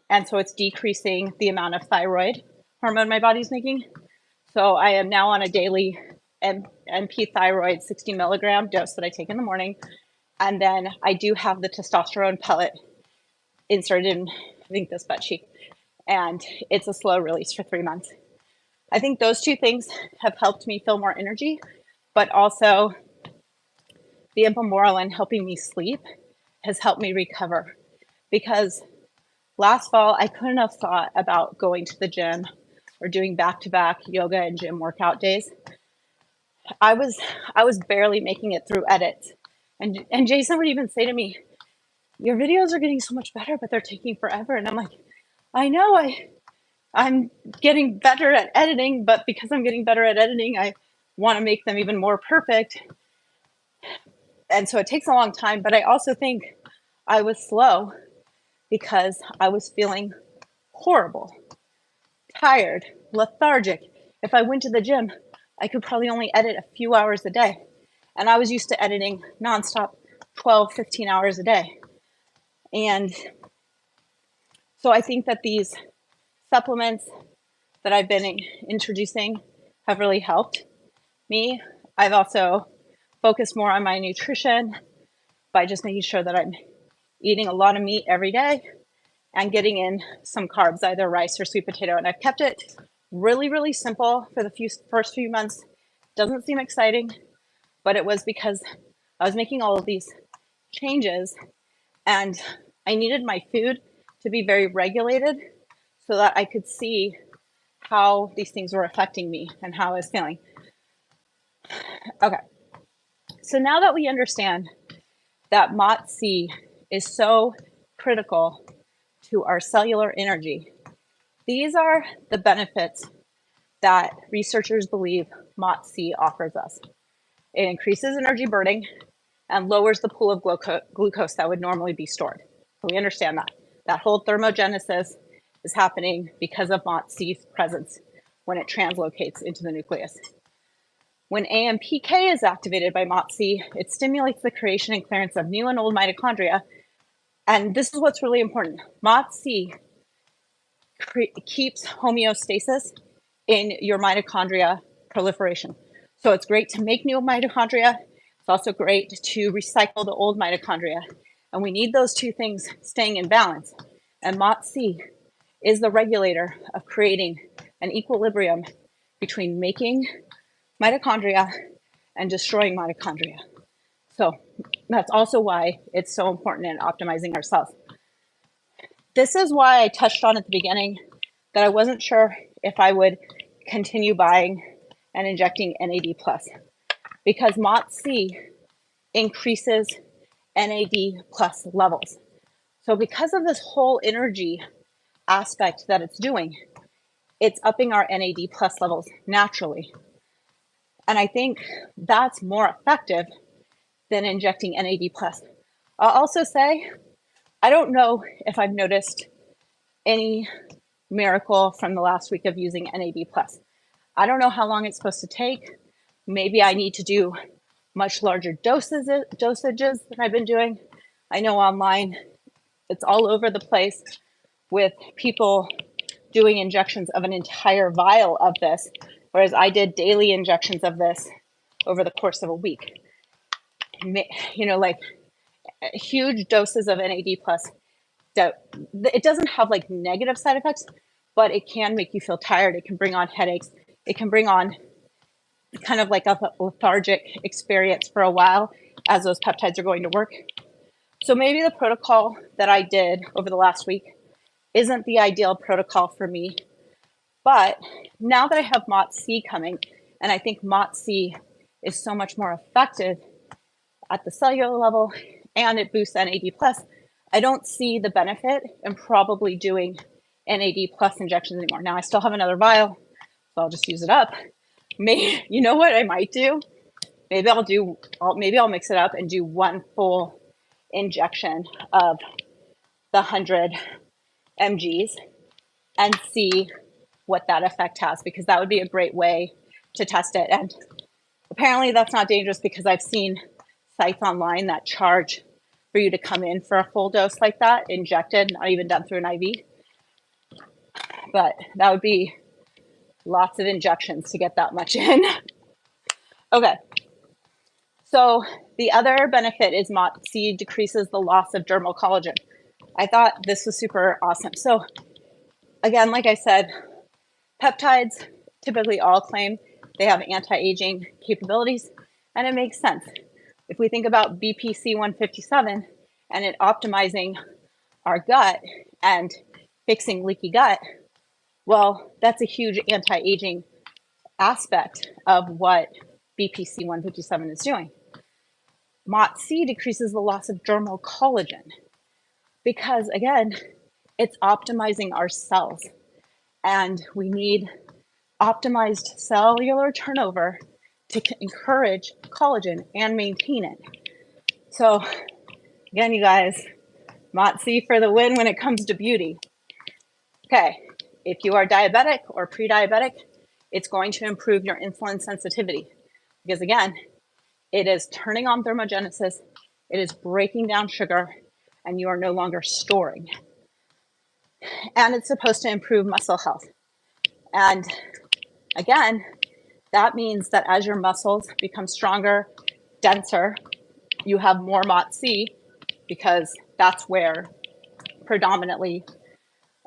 And so it's decreasing the amount of thyroid hormone my body's making. So I am now on a daily NP thyroid 60 milligram dose that I take in the morning. And then I do have the testosterone pellet inserted in, I think, this butt cheek. And it's a slow release for 3 months. I think those two things have helped me feel more energy, but also the Ipamorelin helping me sleep has helped me recover. Because last fall, I couldn't have thought about going to the gym or doing back-to-back yoga and gym workout days. I was barely making it through edits. And Jason would even say to me, your videos are getting so much better, but they're taking forever. And I'm like, I know I'm getting better at editing, but because I'm getting better at editing, I want to make them even more perfect. And so it takes a long time, but I also think I was slow because I was feeling horrible, tired, lethargic. If I went to the gym, I could probably only edit a few hours a day. And I was used to editing nonstop 12, 15 hours a day. And so I think that these supplements that I've been introducing have really helped me. I've also focused more on my nutrition by just making sure that I'm eating a lot of meat every day and getting in some carbs, either rice or sweet potato. And I've kept it really, really simple for the first few months. Doesn't seem exciting, but it was because I was making all of these changes and I needed my food to be very regulated so that I could see how these things were affecting me and how I was feeling. Okay, so now that we understand that MOTS-c is so critical to our cellular energy, these are the benefits that researchers believe MOTS-c offers us. It increases energy burning and lowers the pool of glucose that would normally be stored. So we understand that. That whole thermogenesis is happening because of MOTS-c's presence when it translocates into the nucleus. When AMPK is activated by MOTS-c, it stimulates the creation and clearance of new and old mitochondria. And this is what's really important. MOTS-c keeps homeostasis in your mitochondria proliferation. So it's great to make new mitochondria. It's also great to recycle the old mitochondria. And we need those two things staying in balance. And MOTS-c is the regulator of creating an equilibrium between making mitochondria and destroying mitochondria. So that's also why it's so important in optimizing our cells. This is why I touched on at the beginning that I wasn't sure if I would continue buying and injecting NAD+, because MOTS-c increases NAD+ levels. So because of this whole energy aspect that it's doing, it's upping our NAD+ levels naturally. And I think that's more effective than injecting NAD+. I'll also say, I don't know if I've noticed any miracle from the last week of using NAD+. I don't know how long it's supposed to take. Maybe I need to do much larger dosages than I've been doing. I know online it's all over the place with people doing injections of an entire vial of this, whereas I did daily injections of this over the course of a week. You know, like huge doses of NAD+. It doesn't have like negative side effects, but it can make you feel tired. It can bring on headaches. It can bring on kind of like a lethargic experience for a while as those peptides are going to work. So maybe the protocol that I did over the last week isn't the ideal protocol for me. But now that I have MOTS-c coming, and I think MOTS-c is so much more effective at the cellular level and it boosts NAD+, I don't see the benefit in probably doing NAD+ injections anymore. Now I still have another vial, so I'll just use it up. Maybe, you know what I might do? Maybe I'll mix it up and do one full injection of the 100 mgs and see what that effect has, because that would be a great way to test it. And apparently that's not dangerous, because I've seen sites online that charge for you to come in for a full dose like that, injected, not even done through an IV. But that would be lots of injections to get that much in. Okay. So the other benefit is MOTS-c decreases the loss of dermal collagen. I thought this was super awesome. So again, like I said, peptides typically all claim they have anti-aging capabilities, and it makes sense. If we think about BPC 157 and it optimizing our gut and fixing leaky gut, well, that's a huge anti-aging aspect of what BPC 157 is doing. MOTS-c decreases the loss of dermal collagen because, again, it's optimizing our cells, and we need optimized cellular turnover to encourage collagen and maintain it. So again, you guys, MOTS-c for the win when it comes to beauty. Okay, if you are diabetic or pre-diabetic, it's going to improve your insulin sensitivity, because again, it is turning on thermogenesis, it is breaking down sugar, and you are no longer storing. And it's supposed to improve muscle health. And again, that means that as your muscles become stronger, denser, you have more MOTS-c, because that's where predominantly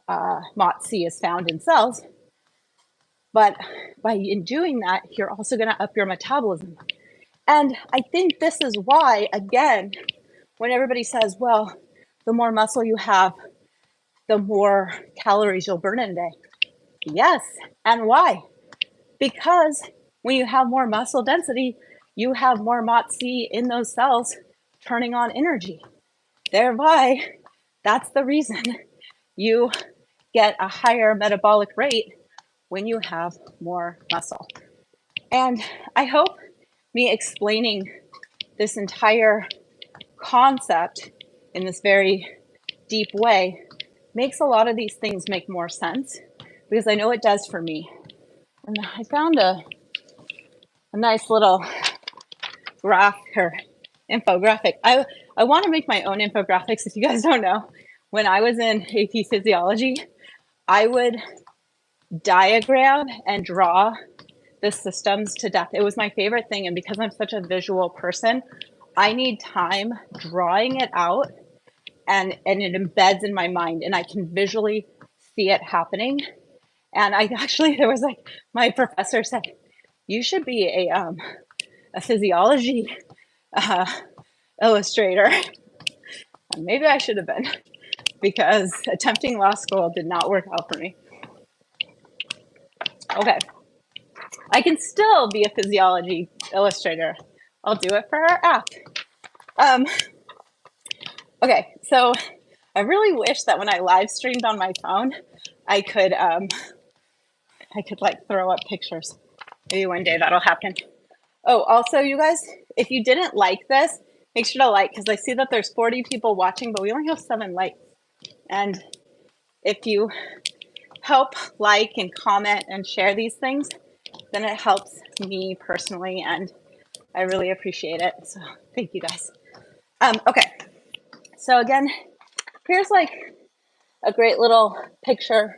MOTS-c is found in cells. But in doing that, you're also going to up your metabolism. And I think this is why, again, when everybody says, well, the more muscle you have, the more calories you'll burn in a day. Yes, and why? Because when you have more muscle density, you have more MOTS-c in those cells turning on energy. Thereby, that's the reason you get a higher metabolic rate when you have more muscle. And I hope me explaining this entire concept in this very deep way makes a lot of these things make more sense because I know it does for me. And I found a nice little graph or infographic. I want to make my own infographics. If you guys don't know, when I was in AP Physiology, I would diagram and draw the systems to death. It was my favorite thing. And because I'm such a visual person, I need time drawing it out and it embeds in my mind and I can visually see it happening. And I actually, there was like, my professor said, you should be a physiology illustrator. And maybe I should have been, because attempting law school did not work out for me. Okay. I can still be a physiology illustrator. I'll do it for our app. Okay, so I really wish that when I live streamed on my phone, I could like throw up pictures. Maybe one day that'll happen. Oh, also, you guys, if you didn't like this, make sure to like, because I see that there's 40 people watching, but we only have 7 likes. And if you help like and comment and share these things, then it helps me personally, and I really appreciate it. So thank you guys. Okay, so again, here's like a great little picture,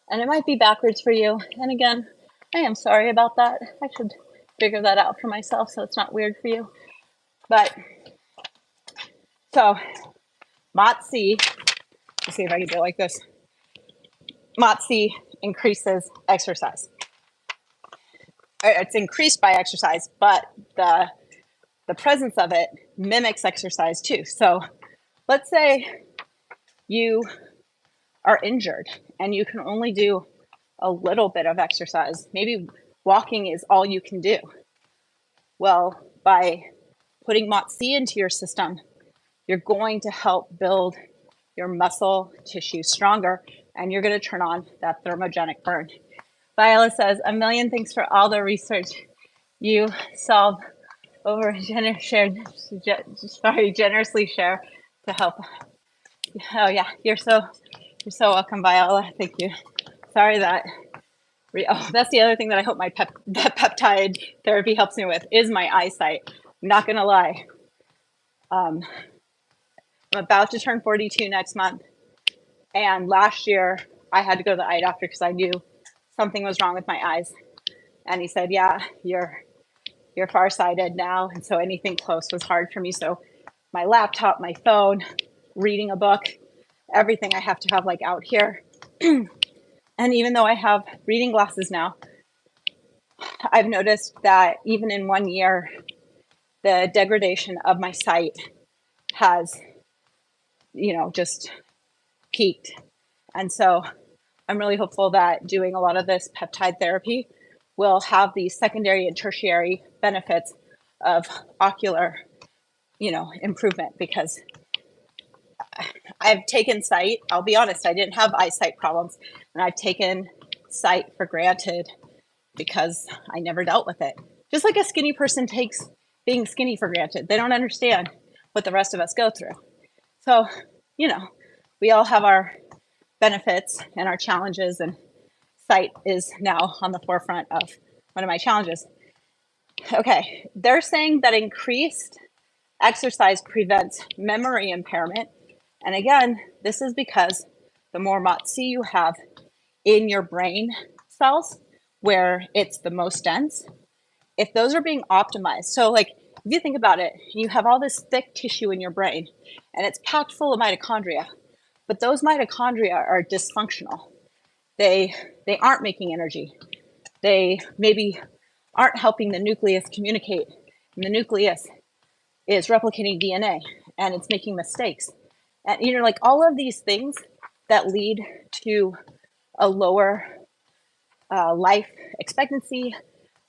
and it might be backwards for you. And again, I am sorry about that. I should figure that out for myself so it's not weird for you. But so MOTS-c, let's see if I can do it like this. MOTS-c increases exercise. It's increased by exercise, but the presence of it mimics exercise too. So let's say you are injured and you can only do a little bit of exercise. Maybe walking is all you can do. Well, by putting MOTS-c into your system, you're going to help build your muscle tissue stronger, and you're going to turn on that thermogenic burn. Viola says, a million thanks for all the research you solve over generously share to help. Oh yeah, you're so welcome, Viola. Thank you. Sorry that. Oh, that's the other thing that I hope my peptide therapy helps me with is my eyesight. I'm not gonna lie. I'm about to turn 42 next month, and last year I had to go to the eye doctor because I knew something was wrong with my eyes, and he said, "Yeah, you're farsighted now," and so anything close was hard for me. So my laptop, my phone, reading a book, everything I have to have like out here. And even though I have reading glasses now, I've noticed that even in 1 year, the degradation of my sight has, just peaked. And so I'm really hopeful that doing a lot of this peptide therapy will have these secondary and tertiary benefits of ocular, improvement, because I've taken sight. I'll be honest, I didn't have eyesight problems, and I've taken sight for granted because I never dealt with it. Just like a skinny person takes being skinny for granted. They don't understand what the rest of us go through. So, we all have our benefits and our challenges, and sight is now on the forefront of one of my challenges. Okay, they're saying that increased exercise prevents memory impairment. And again, this is because the more MOTS-c you have in your brain cells, where it's the most dense, if those are being optimized, so like if you think about it, you have all this thick tissue in your brain and it's packed full of mitochondria, but those mitochondria are dysfunctional. They aren't making energy. They maybe aren't helping the nucleus communicate. And the nucleus is replicating DNA and it's making mistakes. And like all of these things that lead to a lower life expectancy,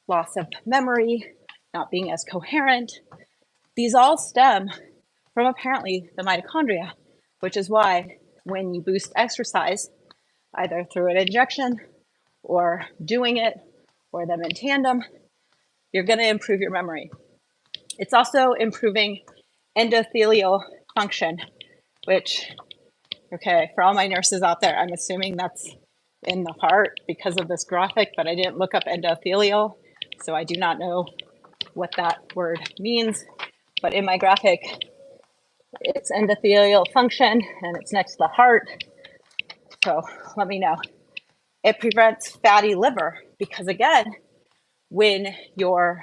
loss of memory, not being as coherent, these all stem from apparently the mitochondria, which is why when you boost exercise, either through an injection or doing it or them in tandem, you're going to improve your memory. It's also improving endothelial function, which Okay, for all my nurses out there, I'm assuming that's in the heart because of this graphic, but I didn't look up endothelial, so I do not know what that word means. But in my graphic, it's endothelial function and it's next to the heart. So let me know. It prevents fatty liver because, again, when your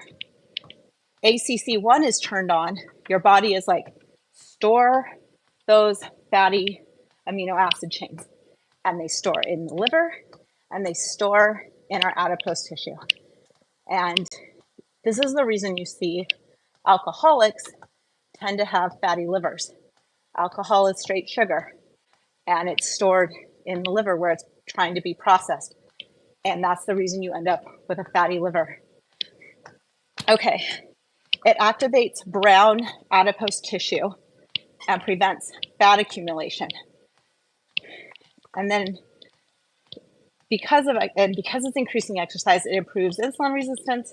ACC1 is turned on, your body is like, store those fatty amino acid chains, and they store in the liver and they store in our adipose tissue. And this is the reason you see alcoholics tend to have fatty livers. Alcohol is straight sugar, and it's stored in the liver where it's trying to be processed. And that's the reason you end up with a fatty liver. Okay, it activates brown adipose tissue and prevents fat accumulation. And then because it's increasing exercise, it improves insulin resistance,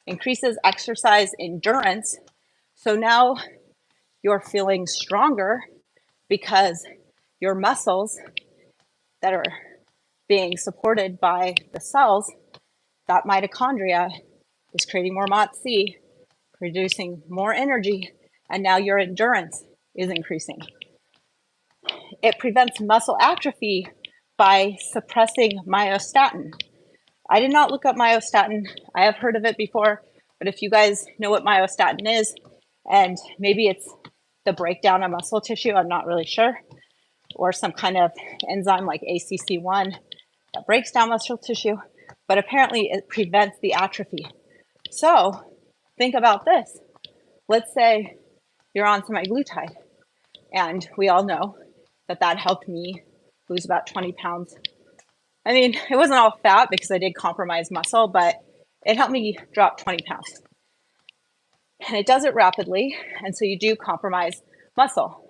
increases exercise endurance. So now you're feeling stronger because your muscles that are being supported by the cells, that mitochondria is creating more MOTS-c, producing more energy, and now your endurance is increasing. It prevents muscle atrophy by suppressing myostatin. I did not look up myostatin. I have heard of it before, but if you guys know what myostatin is, and maybe it's the breakdown of muscle tissue, I'm not really sure, or some kind of enzyme like ACC1 that breaks down muscle tissue, but apparently it prevents the atrophy. So think about this. Let's say you're on semaglutide, and we all know that helped me lose about 20 pounds. I mean, it wasn't all fat because I did compromise muscle, but it helped me drop 20 pounds. And it does it rapidly, and so you do compromise muscle.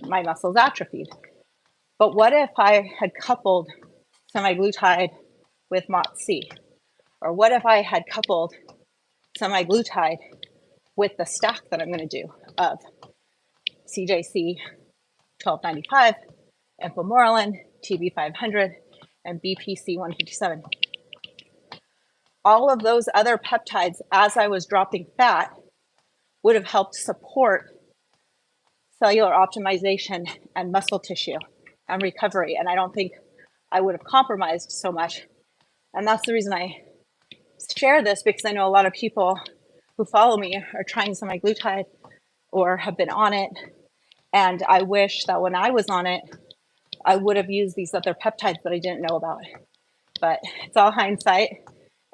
My muscles atrophied. But what if I had coupled semaglutide with MOTS-c? Or what if I had coupled semaglutide with the stack that I'm going to do of CJC 1295, Ipamorelin, TB500, and BPC 157? All of those other peptides, as I was dropping fat, would have helped support cellular optimization and muscle tissue and recovery. And I don't think I would have compromised so much. And that's the reason I share this, because I know a lot of people who follow me are trying semaglutide or have been on it. And I wish that when I was on it, I would have used these other peptides that I didn't know about. But it's all hindsight.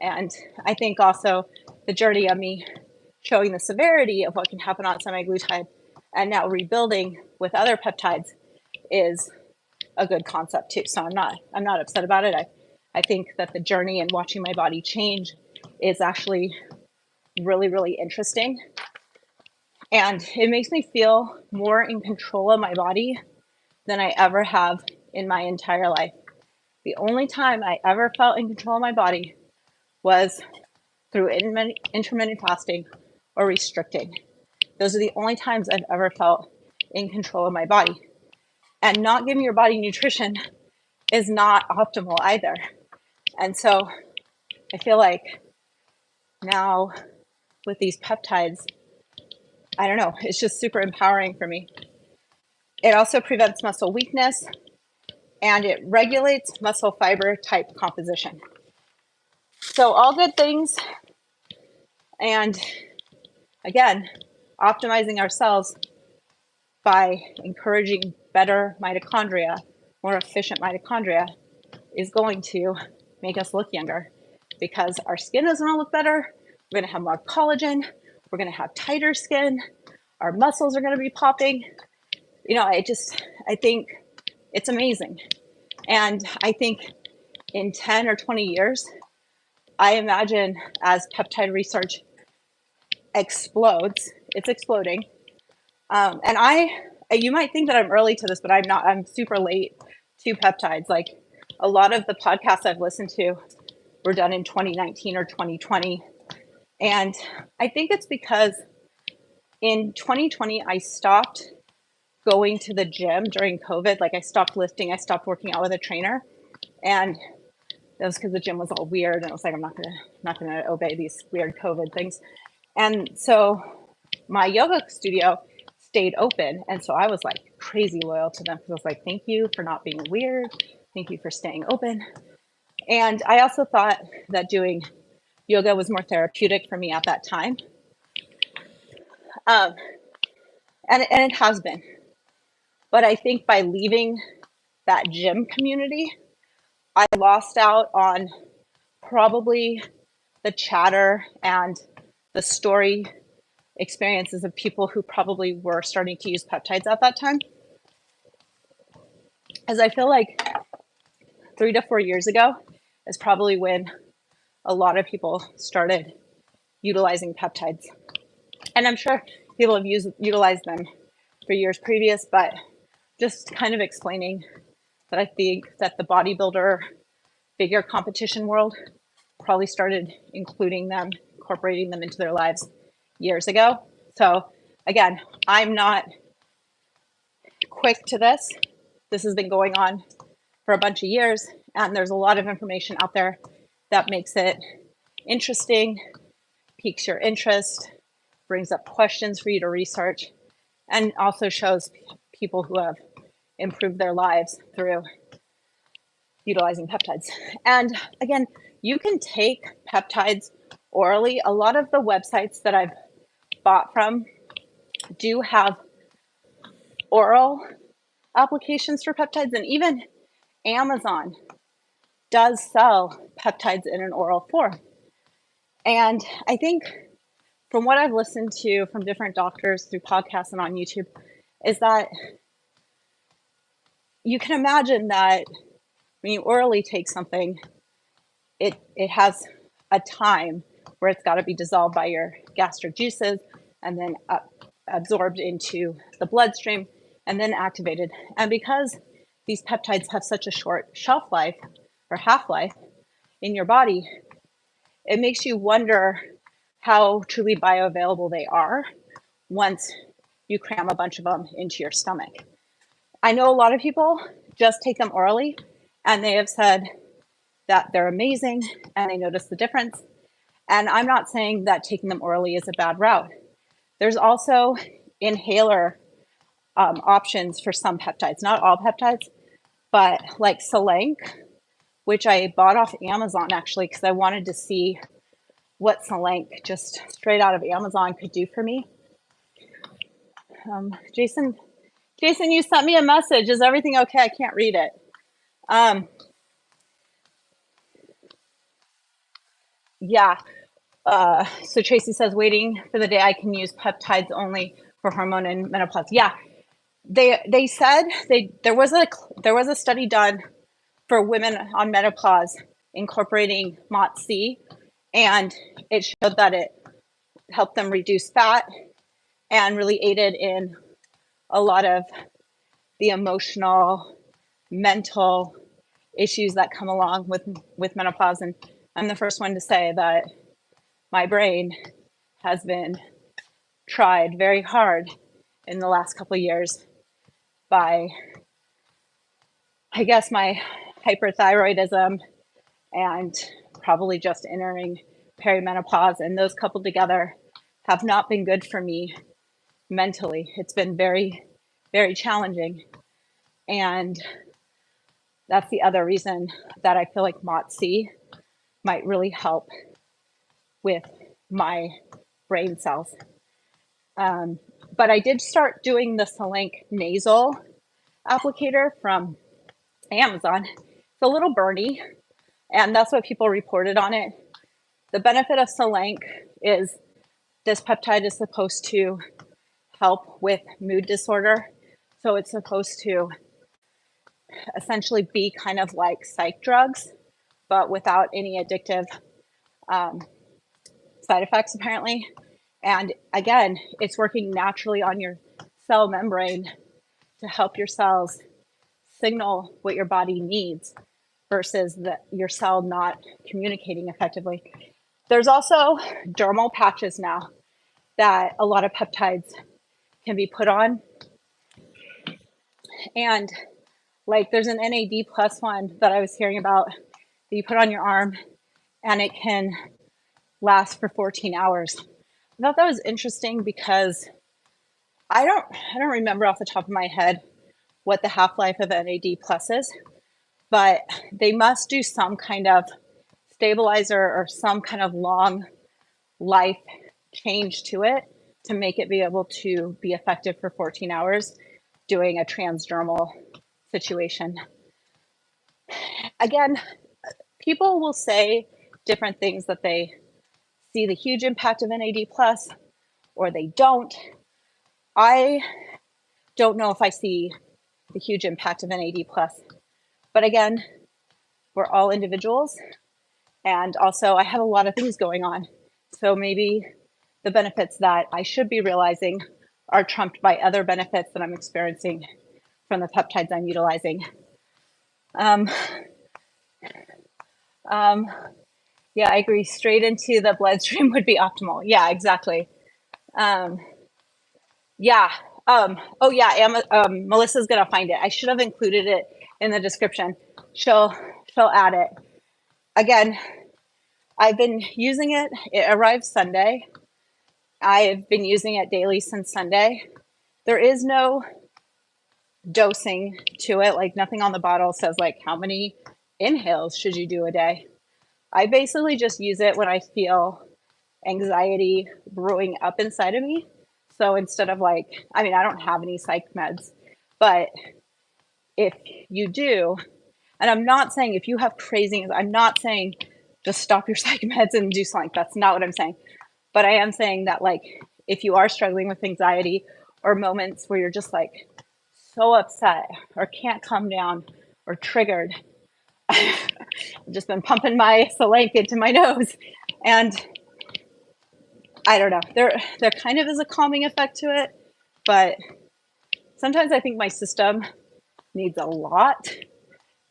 And I think also the journey of me showing the severity of what can happen on semaglutide and now rebuilding with other peptides is a good concept too. So I'm not upset about it. I think that the journey and watching my body change is actually really, really interesting. And it makes me feel more in control of my body than I ever have in my entire life. The only time I ever felt in control of my body was through intermittent fasting or restricting. Those are the only times I've ever felt in control of my body. And not giving your body nutrition is not optimal either. And so I feel like now with these peptides, I don't know, it's just super empowering for me. It also prevents muscle weakness, and it regulates muscle fiber type composition. So all good things. And again, optimizing ourselves by encouraging better mitochondria, more efficient mitochondria, is going to make us look younger, because our skin is going to look better. We're going to have more collagen. We're going to have tighter skin. Our muscles are going to be popping. You know, I think it's amazing. And I think in 10 or 20 years, I imagine as peptide research explodes, it's exploding. And you might think that I'm early to this, but I'm not. I'm super late to peptides. Like a lot of the podcasts I've listened to were done in 2019 or 2020. And I think it's because in 2020, I stopped going to the gym during COVID. Like I stopped lifting, I stopped working out with a trainer, and that was because the gym was all weird, and it was like, I'm not gonna obey these weird COVID things. And so my yoga studio stayed open, and so I was like crazy loyal to them because I was like, thank you for not being weird, thank you for staying open. And I also thought that doing yoga was more therapeutic for me at that time, and it has been. But I think by leaving that gym community, I lost out on probably the chatter and the story experiences of people who probably were starting to use peptides at that time. As I feel like 3 to 4 years ago is probably when a lot of people started utilizing peptides. And I'm sure people have utilized them for years previous, but just kind of explaining that I think that the bodybuilder figure competition world probably started including them, incorporating them into their lives years ago. So again, I'm not quick to this. This has been going on for a bunch of years, and there's a lot of information out there that makes it interesting, piques your interest, brings up questions for you to research, and also shows people who have improved their lives through utilizing peptides. And again, you can take peptides orally. A lot of the websites that I've bought from do have oral applications for peptides, and even Amazon does sell peptides in an oral form. And I think from what I've listened to from different doctors through podcasts and on YouTube is that you can imagine that when you orally take something, it has a time where it's got to be dissolved by your gastric juices and then absorbed into the bloodstream and then activated. And because these peptides have such a short shelf life or half-life in your body, it makes you wonder how truly bioavailable they are once you cram a bunch of them into your stomach. I know a lot of people just take them orally, and they have said that they're amazing and they notice the difference. And I'm not saying that taking them orally is a bad route. There's also inhaler options for some peptides, not all peptides, but like Selenk, which I bought off Amazon actually because I wanted to see what Selenk just straight out of Amazon could do for me. Jason, you sent me a message. Is everything okay? I can't read it. Yeah. So Tracy says, waiting for the day I can use peptides only for hormone and menopause. Yeah. They said there was a study done for women on menopause incorporating MOTS-c, and it showed that it helped them reduce fat and really aided in a lot of the emotional, mental issues that come along with menopause. And I'm the first one to say that my brain has been tried very hard in the last couple of years by, I guess, my hyperthyroidism and probably just entering perimenopause. And those coupled together have not been good for me mentally. It's been very, very challenging. And that's the other reason that I feel like MOTS-c might really help with my brain cells. But I did start doing the Selenk nasal applicator from Amazon. It's a little burny, and that's what people reported on it. The benefit of Selenk is this peptide is supposed to help with mood disorder. So it's supposed to essentially be kind of like psych drugs, but without any addictive side effects, apparently. And again, it's working naturally on your cell membrane to help your cells signal what your body needs versus your cell not communicating effectively. There's also dermal patches now that a lot of peptides can be put on. And like there's an NAD plus one that I was hearing about that you put on your arm and it can last for 14 hours. I thought that was interesting because I don't remember off the top of my head what the half-life of NAD plus is, but they must do some kind of stabilizer or some kind of long life change to it to make it be able to be effective for 14 hours doing a transdermal situation. Again, people will say different things, that they see the huge impact of NAD plus or they don't. I don't know if I see the huge impact of NAD plus, but again, we're all individuals. And also I have a lot of things going on. So maybe the benefits that I should be realizing are trumped by other benefits that I'm experiencing from the peptides I'm utilizing. Yeah, I agree. Straight into the bloodstream would be optimal. Yeah, exactly. Yeah. Oh yeah, Melissa's gonna find it. I should have included it in the description. She'll add it. Again, I've been using it. It arrived Sunday. I've been using it daily since Sunday. There is no dosing to it. Like nothing on the bottle says like how many inhales should you do a day. I basically just use it when I feel anxiety brewing up inside of me. So instead of like, I mean, I don't have any psych meds, but if you do, and I'm not saying if you have crazy, I'm not saying just stop your psych meds and do something. That's not what I'm saying. But I am saying that like, if you are struggling with anxiety or moments where you're just like so upset or can't calm down or triggered, I've just been pumping my Solank into my nose, and I don't know. There kind of is a calming effect to it, but sometimes I think my system needs a lot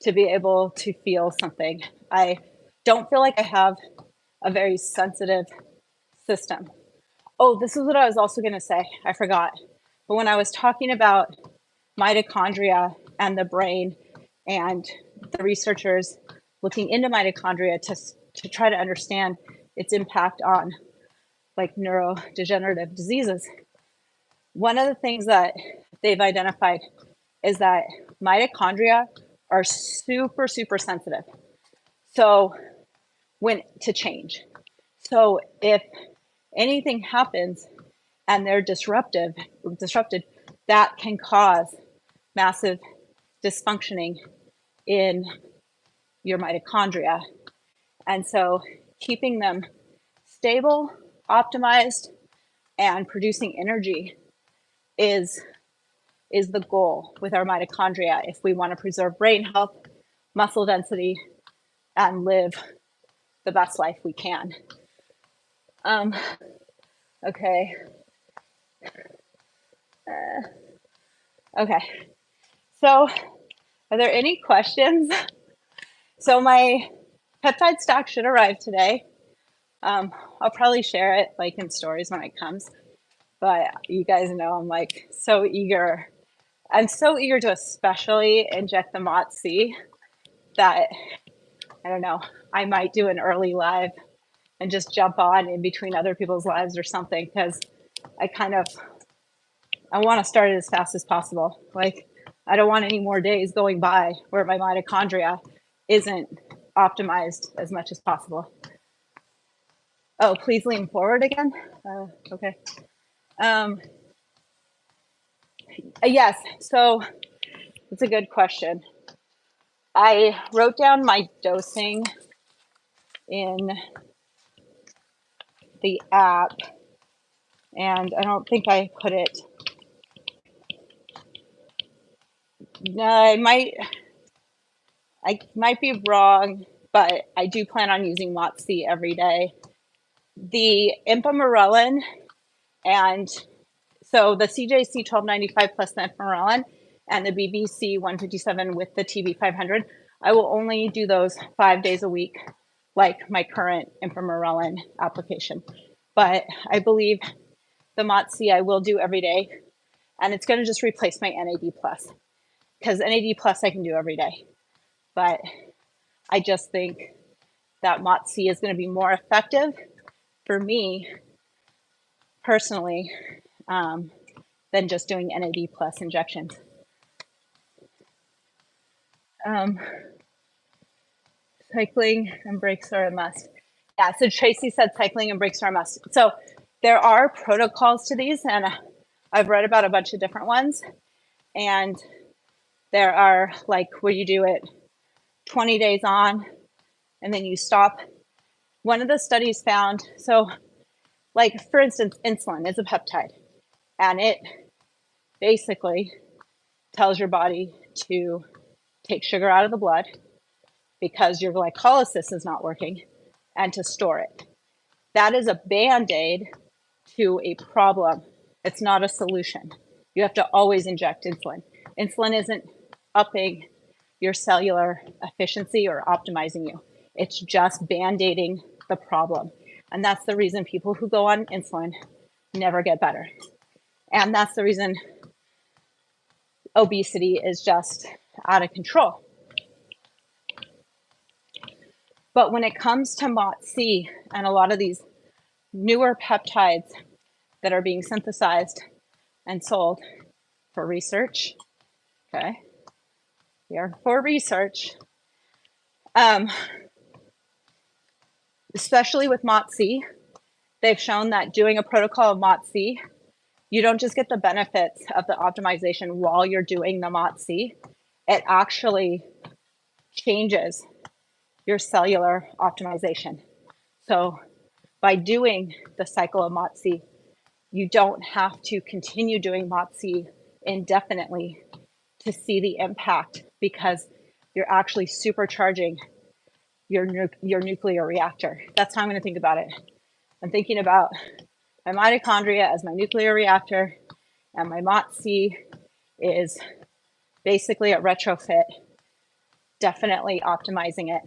to be able to feel something. I don't feel like I have a very sensitive system. Oh, this is what I was also going to say. I forgot. But when I was talking about mitochondria and the brain and the researchers looking into mitochondria to try to understand its impact on like neurodegenerative diseases, one of the things that they've identified is that mitochondria are super, super sensitive. So when to change. So if anything happens and they're disrupted, that can cause massive dysfunctioning in your mitochondria. And so keeping them stable, optimized, and producing energy is the goal with our mitochondria if we want to preserve brain health, muscle density, and live the best life we can. Okay. Okay. So are there any questions? So my peptide stock should arrive today. I'll probably share it like in stories when it comes, but you guys know I'm like so eager. I'm so eager to especially inject the MOTS-c that, I don't know, I might do an early live and just jump on in between other people's lives or something, because I want to start it as fast as possible. Like, I don't want any more days going by where my mitochondria isn't optimized as much as possible. Oh, please lean forward again. Okay. Yes, so it's a good question. I wrote down my dosing in the app, and I don't think I put it. No, I might be wrong, but I do plan on using MOTS-c every day. The Ipamorelin, and so the CJC 1295 plus the Ipamorelin and the BBC 157 with the TB 500, I will only do those 5 days a week, like my current Ipamorelin application. But I believe the MOTS-c I will do every day, and it's going to just replace my NAD plus. because NAD plus I can do every day. But I just think that MOTS-c is going to be more effective for me personally than just doing NAD plus injections. Cycling and breaks are a must. Yeah, so Tracy said cycling and breaks are a must. So there are protocols to these, and I've read about a bunch of different ones. And there are like where you do it 20 days on and then you stop. One of the studies found, so like for instance, insulin is a peptide, and it basically tells your body to take sugar out of the blood because your glycolysis is not working and to store it. That is a band-aid to a problem. It's not a solution. You have to always inject insulin. Insulin isn't upping your cellular efficiency or optimizing you. It's just band-aiding the problem. And that's the reason people who go on insulin never get better. And that's the reason obesity is just out of control. But when it comes to MOTS-c and a lot of these newer peptides that are being synthesized and sold for research, okay, here for research, especially with MOTS-c, they've shown that doing a protocol of MOTS-c, you don't just get the benefits of the optimization while you're doing the MOTS-c, it actually changes your cellular optimization. So by doing the cycle of MOTS-c, you don't have to continue doing MOTS-c indefinitely to see the impact because you're actually supercharging your nuclear reactor. That's how I'm going to think about it. I'm thinking about my mitochondria as my nuclear reactor, and my MOTS-c is basically a retrofit, definitely optimizing it.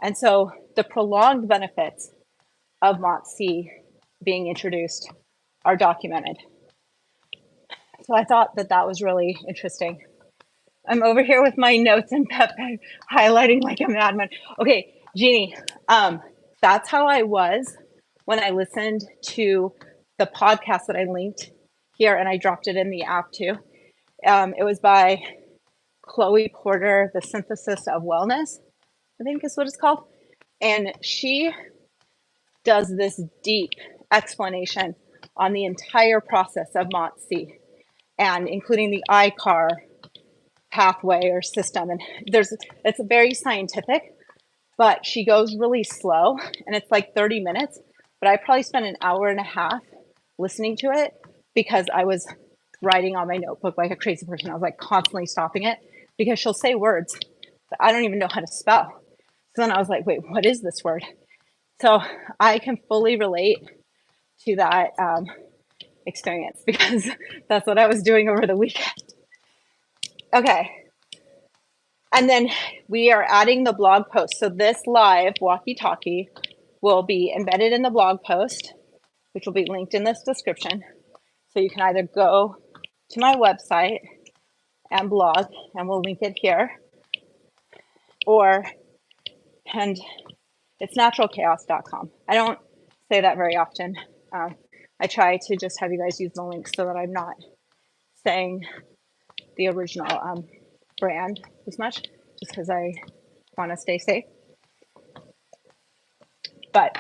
And so the prolonged benefits of MOTS-c being introduced are documented. So I thought that that was really interesting. I'm over here with my notes and Peptide highlighting like a madman. Okay, Jeannie, that's how I was when I listened to the podcast that I linked here, and I dropped it in the app too. It was by Chloe Porter, The Synthesis of Wellness, I think is what it's called. And she does this deep explanation on the entire process of MOTS-c, and including the ICAR pathway or system. And it's very scientific, but she goes really slow, and it's like 30 minutes, but I probably spent an hour and a half listening to it because I was writing on my notebook like a crazy person. I was like constantly stopping it because she'll say words that I don't even know how to spell. So then I was like, wait, what is this word? So I can fully relate to that experience because that's what I was doing over the weekend. Okay. And then we are adding the blog post. So this live walkie-talkie will be embedded in the blog post, which will be linked in this description. So you can either go to my website and blog, and we'll link it here, and it's naturalchaos.com. I don't say that very often. I try to just have you guys use the link so that I'm not saying the original brand as much, just because I want to stay safe. But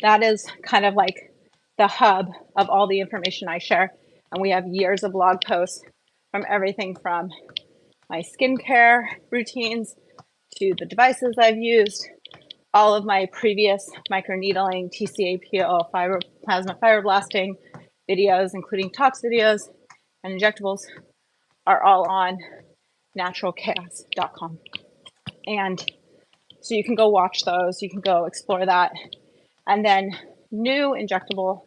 that is kind of like the hub of all the information I share. And we have years of blog posts from everything from my skincare routines to the devices I've used, all of my previous microneedling, TCA peel, plasma fibroblasting videos, including tox videos and injectables, are all on naturalchaos.com. And so you can go watch those, you can go explore that. And then new injectable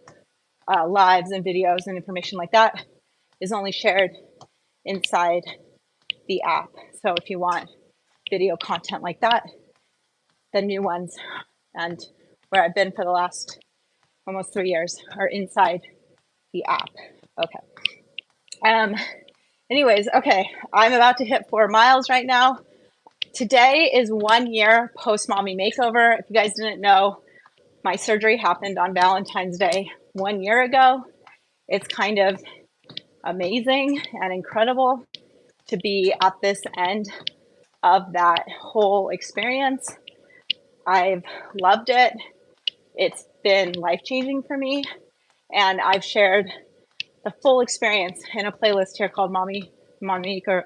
lives and videos and information like that is only shared inside the app. So if you want video content like that, the new ones and where I've been for the last almost 3 years are inside the app. Okay. Anyways, okay, I'm about to hit 4 miles right now. Today is 1 year post mommy makeover. If you guys didn't know, my surgery happened on Valentine's Day 1 year ago. It's kind of amazing and incredible to be at this end of that whole experience. I've loved it. It's been life-changing for me, and I've shared the full experience in a playlist here called Mommy Makeover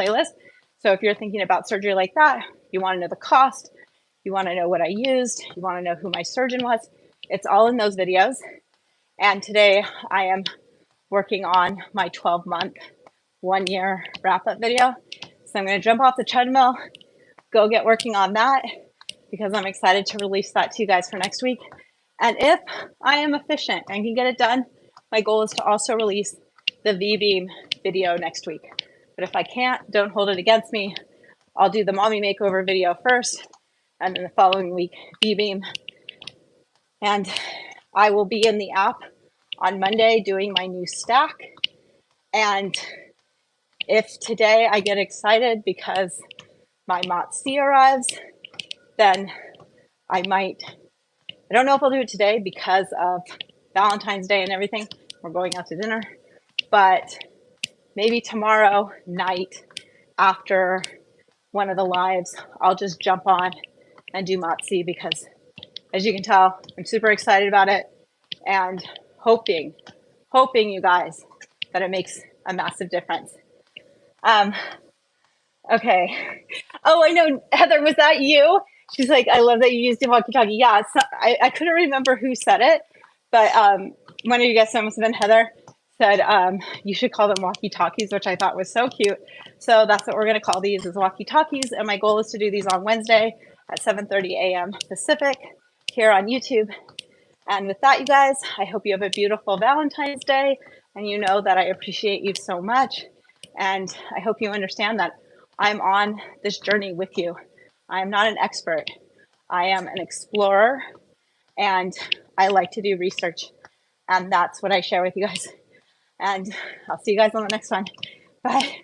playlist. So if you're thinking about surgery like that, you want to know the cost, you want to know what I used, you want to know who my surgeon was, it's all in those videos. And today I am working on my 12-month, 1 year wrap-up video. So I'm going to jump off the treadmill, go get working on that, because I'm excited to release that to you guys for next week. And if I am efficient and can get it done, my goal is to also release the V-beam video next week. But if I can't, don't hold it against me. I'll do the mommy makeover video first, and then the following week, V-beam. And I will be in the app on Monday doing my new stack. And if today I get excited because my MOTS-c arrives, then I don't know if I'll do it today because of Valentine's Day and everything. We're going out to dinner, but maybe tomorrow night after one of the lives, I'll just jump on and do MOTS-c because, as you can tell, I'm super excited about it and hoping you guys that it makes a massive difference. Okay. Oh, I know, Heather, was that you? She's like, I love that you used the walkie-talkie. Yeah, so I couldn't remember who said it, but one of you guys, must have been Heather, said you should call them walkie-talkies, which I thought was so cute. So that's what we're going to call these, is walkie-talkies. And my goal is to do these on Wednesday at 7:30 a.m. Pacific here on YouTube. And with that, you guys, I hope you have a beautiful Valentine's Day, and you know that I appreciate you so much. And I hope you understand that I'm on this journey with you. I am not an expert. I am an explorer, and I like to do research. And that's what I share with you guys. And I'll see you guys on the next one. Bye.